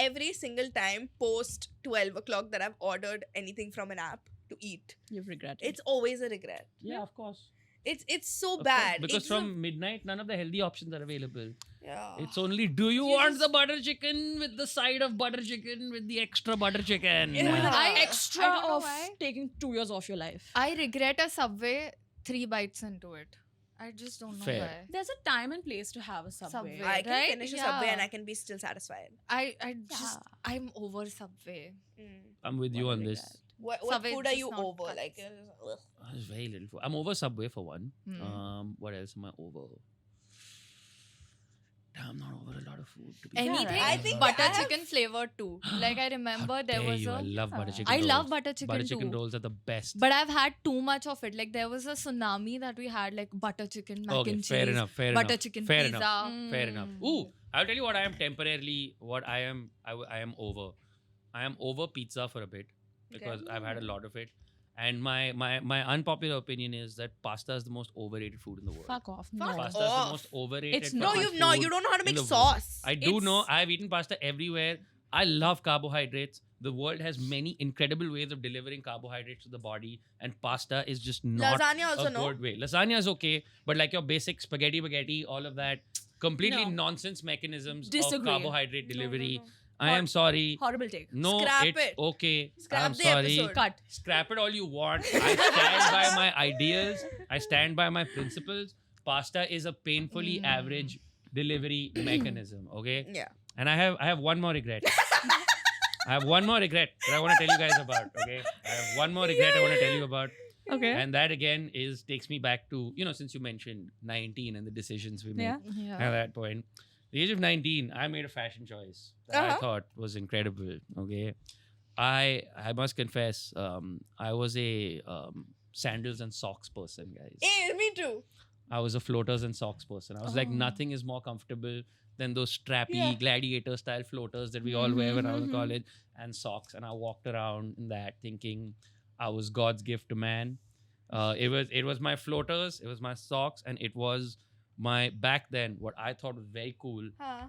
Every single time post 12 o'clock that I've ordered anything from an app to eat, You've regretted. it's always a regret. Yeah, of course. It's so Of course, bad. because It's from midnight, none of the healthy options are available. yeah. It's only, do you You want just- the butter chicken with the side of butter chicken with the extra butter chicken? Yeah. with an I- extra I don't know of why. taking 2 years off your life. I regret a Subway 3 bites into it. I just don't know Fair. why. There's a time and place to have a subway. Subway. I can right? finish a subway Yeah. and I can be still satisfied. I just Yeah. I'm over Subway. I'm with you What on a this. regret. What Subway food are just you not over? cuts. Like, ugh. There's very little food. I'm over Subway for one. Hmm. What else am I over? Damn, I'm not over a lot of food. To be Anything right. I think butter I have- chicken flavored too. Like I remember How there dare was you. I a love butter chicken I rolls. love butter chicken Butter chicken too. rolls are the best. But I've had too much of it. Like there was a tsunami that we had, like butter chicken, mac okay, and cheese, fair enough. Fair butter enough. chicken fair pizza. enough. Mm. Fair enough. Ooh, I'll tell you what I am temporarily. What I am. I am over. I am over pizza for a bit because I've had a lot of it. And my unpopular opinion is that pasta is the most overrated food in the world. Fuck off. Fuck no. Pasta is the off. most overrated. It's No, fucking you've not. food You don't know how to in make the world. sauce. I do know. It's- I've eaten pasta everywhere. I love carbohydrates. The world has many incredible ways of delivering carbohydrates to the body, and pasta is just not Lasagna also a no. good way. Lasagna is okay, but like your basic spaghetti, all of that, completely No. nonsense mechanisms Disagree. of carbohydrate No, no, delivery. no. I am sorry. Horrible take. No, Scrap it's it. okay. Scrap I'm the sorry. episode. Cut. Scrap it all you want. I stand by my ideals. I stand by my principles. Pasta is a painfully average delivery mechanism. Okay. Yeah. And I have one more regret. I have one more regret that I want to tell you guys about. Okay. I have one more regret I want to tell you about. Okay. And that again takes me back to, since you mentioned 19 and the decisions we made Yeah. at that point. The age of 19, I made a fashion choice that I Uh-huh. thought was incredible. Okay. I must confess, I was a sandals and socks person, guys. Hey, me too. I was a floaters and socks person. I was like, Oh. nothing is more comfortable than those strappy Yeah. gladiator style floaters that we all wear when I was in Mhm. college, and socks. And I walked around in that thinking I was God's gift to man. It was my floaters, it was my socks, and it was my back then what I thought was very cool. Huh.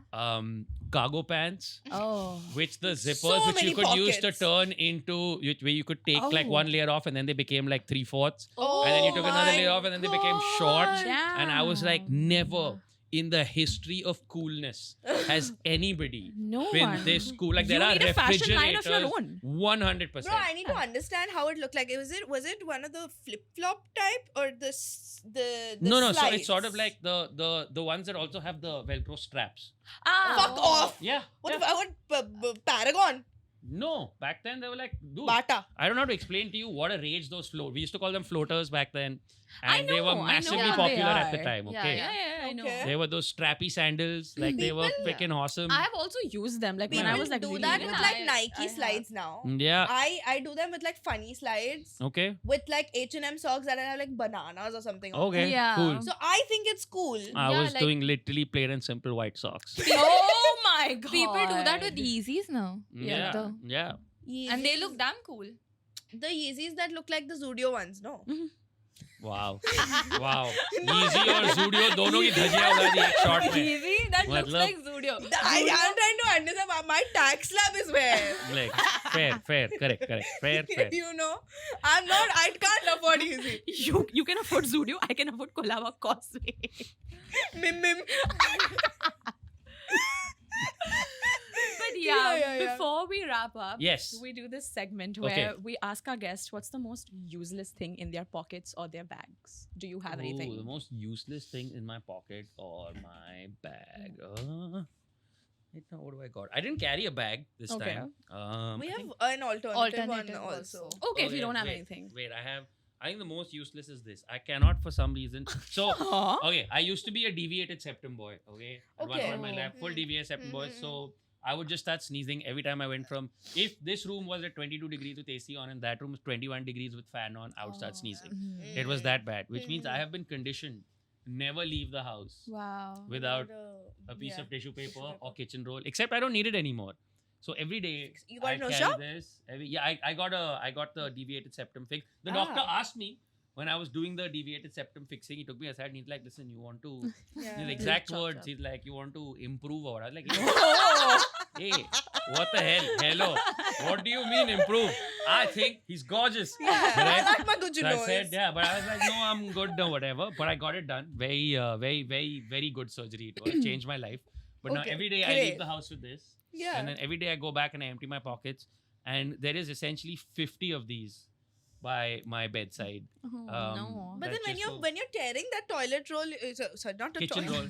Cargo pants, Oh. which the So zippers which you many could use to pockets. turn into where you could take like Oh. one layer off and then they became like 3/4. Oh, And then you took another my layer off and then they became short. Yeah. And I was like, never in the history of coolness has anybody No been one. this cool. Like You there are need a fashion line of your refrigerators. own. 100%. Bro, I need to understand how it looked like. Was it one of the flip flop type or the No. So slides? it's sort of like the ones that also have the Velcro straps. Fuck off. Yeah. What yeah. about Paragon? No, back then they were like, dude, Bata. I don't know how to explain to you what a rage those float. We used to call them floaters back then, I and they were know massively what they popular at the are. time. Yeah, Okay, yeah. I know. Okay. they were those strappy sandals, like they were People- freaking awesome. I have also used them. Like when People I was like do really that young. with like I Nike have. slides now. Yeah. I do them with like funny slides Okay. with like H&M socks that have like bananas or something. on Okay. them. Yeah. Cool. So I think it's cool. I Yeah, was like- doing literally plain and simple white socks. Oh my god. People do that with Yeezys now. Yeah. the- Yeah. And they look damn cool. the Yeezys that look like the Zudio ones, no? Wow. Wow. Yeezy और Zudio दोनों की धजियां उड़ा दी एक shot में. Yeezy, that looks मतलब- like Zudio. I am trying to understand. My tax slab is where. Like fair, correct, fair. You know, I can't afford Yeezy. You can afford Zudio. I can afford Colaba Causeway. Mim. But yeah, wrap up, Yes. we do this segment Okay. where we ask our guests what's the most useless thing in their pockets or their bags. Do you have anything? The most useless thing in my pocket or my bag. Wait, now what do I got? I didn't carry a bag this Okay. time. We I have think- an alternative one Alternative also. also. Okay, if you yeah, don't have wait, anything. Wait, I think the most useless is this. I cannot for some reason. So Aw. okay, I used to be a deviated septum boy. Okay, at one Okay. point in my life, full Mm. deviated septum boy. Mm, So I would just start sneezing every time I went from. If this room was at 22 degrees with AC on and that room is 21 degrees with fan on, I would start sneezing. Mhm. It was that bad, which means I Mhm. have been conditioned to never leave the house Wow. without a piece of tissue paper or kitchen roll. Except I don't need it anymore. So every day You got I it no carry shop? this. I got the deviated septum fix. The doctor Ah. asked me when I was doing the deviated septum fixing. He took me aside and he's like, "Listen, you want to." Yeah. His exact Chop, words. chop. He's like, "You want to improve or?" I was like, Oh. "Hey, what the hell? Hello, what do you mean improve? I think he's gorgeous." Yeah, I Right? like my good So I said, yeah, but I was like, no, I'm good, no, whatever. But I got it done. Very good surgery. It changed my life. But now Okay, every day I great. leave the house with this. Yeah. And then every day I go back and I empty my pockets. And there is essentially 50 of these by my bedside. Oh, Um, But then that's when just you're tearing that toilet roll, sorry, not a Kitchen toilet. roll.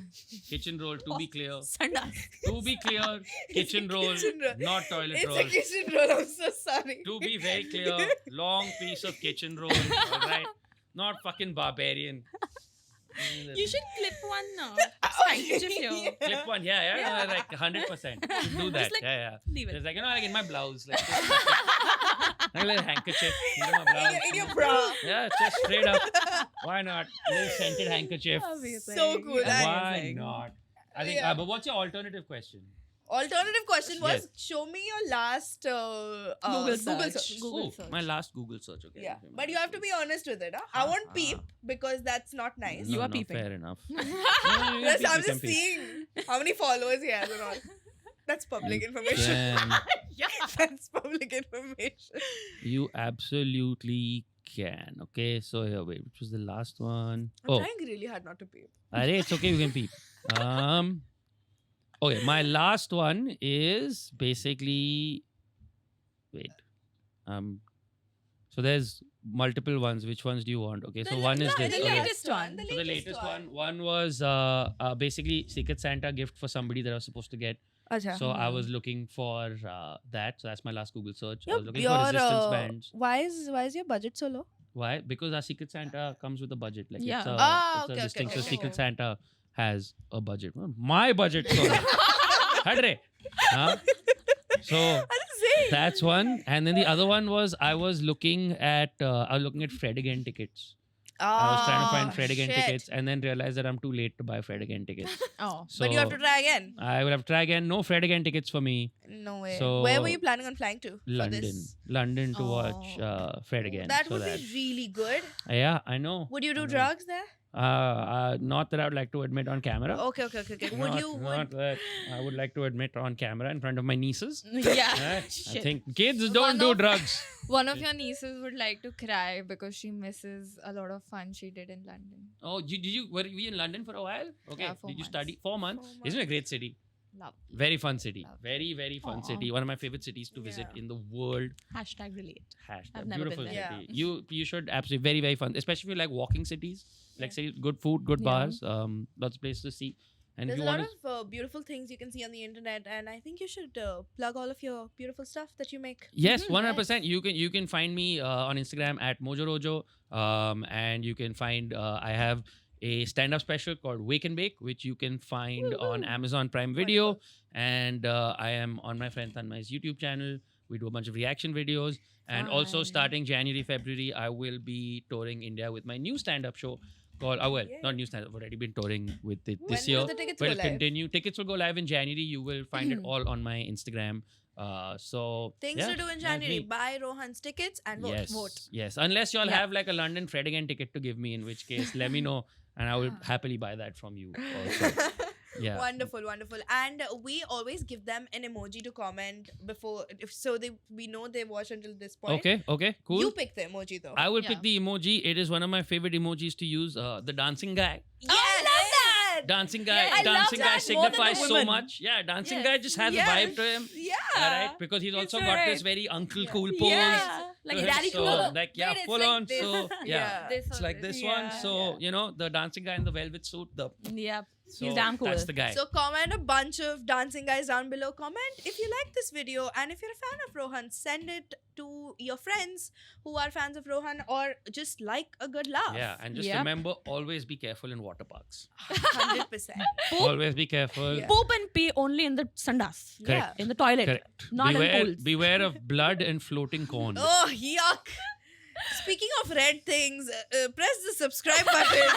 Kitchen roll, to be clear. Sandas. To be clear, kitchen roll, kitchen roll. not toilet It's roll. a kitchen roll. I'm so sorry. To be very clear, long piece of kitchen roll, alright? Not fucking barbarian. You should clip one now. Handkerchief here. Clip one, yeah, like 100%. You do that, Just like- yeah. Leave it. It's like, like in my blouse, like, just like a little handkerchief into my blouse. In your bra. Yeah, just straight up. Why not? Little scented handkerchief. Amazing. So cool. Why Amazing. not? I think. Yeah. But what's your alternative question? Alternative question was, Yes. show me your last Google search. Google Oh, my last Google search. Okay. Yeah, okay, but my you have to last be honest with it. Huh? I won't peep because that's not nice. You No, are no, peeping. Fair enough. Yes, I'm You can just peep. seeing how many followers he has and all. That's public information. Can. That's public information. You absolutely can. Okay, so here, wait, which was the last one? I'm trying really hard not to peep. Arey, it's okay, you can peep. Okay, my last one is basically wait. So there's multiple ones. Which ones do you want? Okay, so one is this. the Okay. latest one. So the latest one was basically Secret Santa gift for somebody that I was supposed to get. Acha. So I was looking for that. So that's my last Google search. I Your, was looking for resistance bands. why is your budget so low? Why? Because our Secret Santa comes with a budget. Like Yeah. it's a, Ah, it's a okay, this thing. okay, So okay, Secret okay. Santa has a budget. Well, my budget. Sorry. Hadre. Huh? So I didn't say. that's one. And then the other one was I was looking at Fred again tickets. I was trying to find Fred again tickets and then realized that I'm too late to buy Fred again tickets. Oh. So But you have to try again. I will have to try again. No Fred again tickets for me. No way. So- Where were you planning on flying to? For London. this? London to watch Oh. Fred again. That so would be really good. Yeah, I know. Would you I do know. drugs there? Not that I would like to admit on camera. Okay. Would you? Not that I would like to admit on camera in front of my nieces. Yeah. I Shit. think kids don't One do of- drugs. One of your nieces would like to cry because she misses a lot of fun she did in London. Oh, were you in London for a while? Okay. Yeah, 4 did you months. study 4 months? 4 Isn't it a great city? Love. Very fun city. Love. Very fun Aw. city. One of my favorite cities to visit Yeah. in the world. Hashtag relate. Hashtag I've never beautiful been there. city. You should absolutely very fun, especially if you like walking cities. Like cities, good food, good Yeah. bars, lots of places to see. And There's if a you lot want to of beautiful things you can see on the internet, and I think you should plug all of your beautiful stuff that you make. Yes, Mhm, 100%. You can find me on Instagram at Mojorojo, and you can find I have a stand-up special called Wake and Bake, which you can find on Amazon Prime Video, and I am on my friend Tanmai's YouTube channel. We do a bunch of reaction videos, and also Fun. starting January, February, I will be touring India with my new stand-up show called. Yay. Not new stand-up. I've already been touring with it this When year. will the tickets Will go live? continue. Tickets will go live in January. You will find it all on my Instagram. So Things yeah, to do in that's January. me. Buy Rohan's tickets and vote. Yes, Vote. yes. Unless y'all Yeah. have like a London Fred again ticket to give me, in which case let me know, and I will Ah. happily buy that from you. Also. Yeah. Wonderful. And we always give them an emoji to comment before, so we know they watch until this point. Okay, cool. You pick the emoji though. I will Yeah. pick the emoji. It is one of my favorite emojis to use. The dancing guy. Yes! I love that. that. Dancing guy, Yeah, I love dancing guy that more than the signifies so women. much. Yeah, dancing Yes. guy just has a vibe to him. Yeah. Right? Because he's also got this very uncle cool pose. Yeah. Like to him, daddy so, cool. like, yeah, Wait, it's full like on. this. So, yeah. This It's or like this. this one. Yeah. So, you know, the dancing guy in the velvet suit, Yep. so He's damn cool. that's the guy. So comment a bunch of dancing guys down below. Comment if you like this video, and if you're a fan of Rohan, send it to your friends who are fans of Rohan, or just like a good laugh. Yeah, and just Yep. remember, always be careful in water parks. 100%. Always be careful. Yeah. Poop and pee only in the sandas. Correct. In the toilet. Correct. Not beware, in pools. beware of blood and floating corn. Oh, yuck. Speaking of red things, press the subscribe button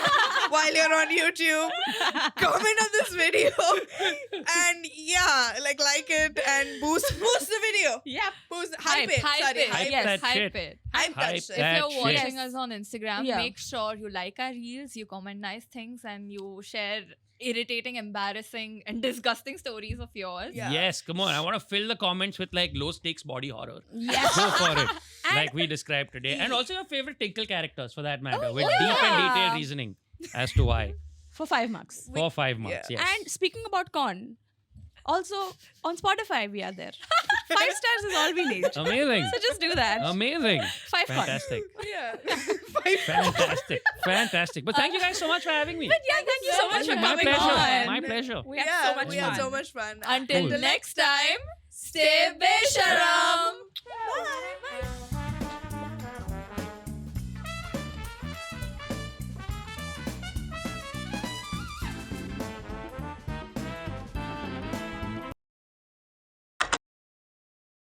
while you're on YouTube. Comment on this video. And yeah, like it and boost the video. Yep. Boost, Hype it. it. Sorry, Hype hype that it. Hype shit. it. Hype that Hype shit. If that you're shit. watching Yes. us on Instagram, Yeah. make sure you like our reels, you comment nice things, and you share irritating, embarrassing, and disgusting stories of yours. Yeah. Yes, come on. I want to fill the comments with like low stakes body horror. Yes. Go for it. And- Like we described today. And also your favorite Tinkle characters for that matter. Oh, with yeah. deep and detailed reasoning as to why. For 5 marks. For 5 months, yes. And speaking about corn, also on Spotify we are there. 5 stars is all we need. Amazing. So just do that. Amazing. 5 corn. Fantastic. Yeah. Fantastic. Fantastic. But thank you guys so much for having me. Yeah, thank you so much for My coming pleasure. on. My pleasure. We had Yeah, so much we fun. had so much fun. Until Cool. next time, stay Besharam.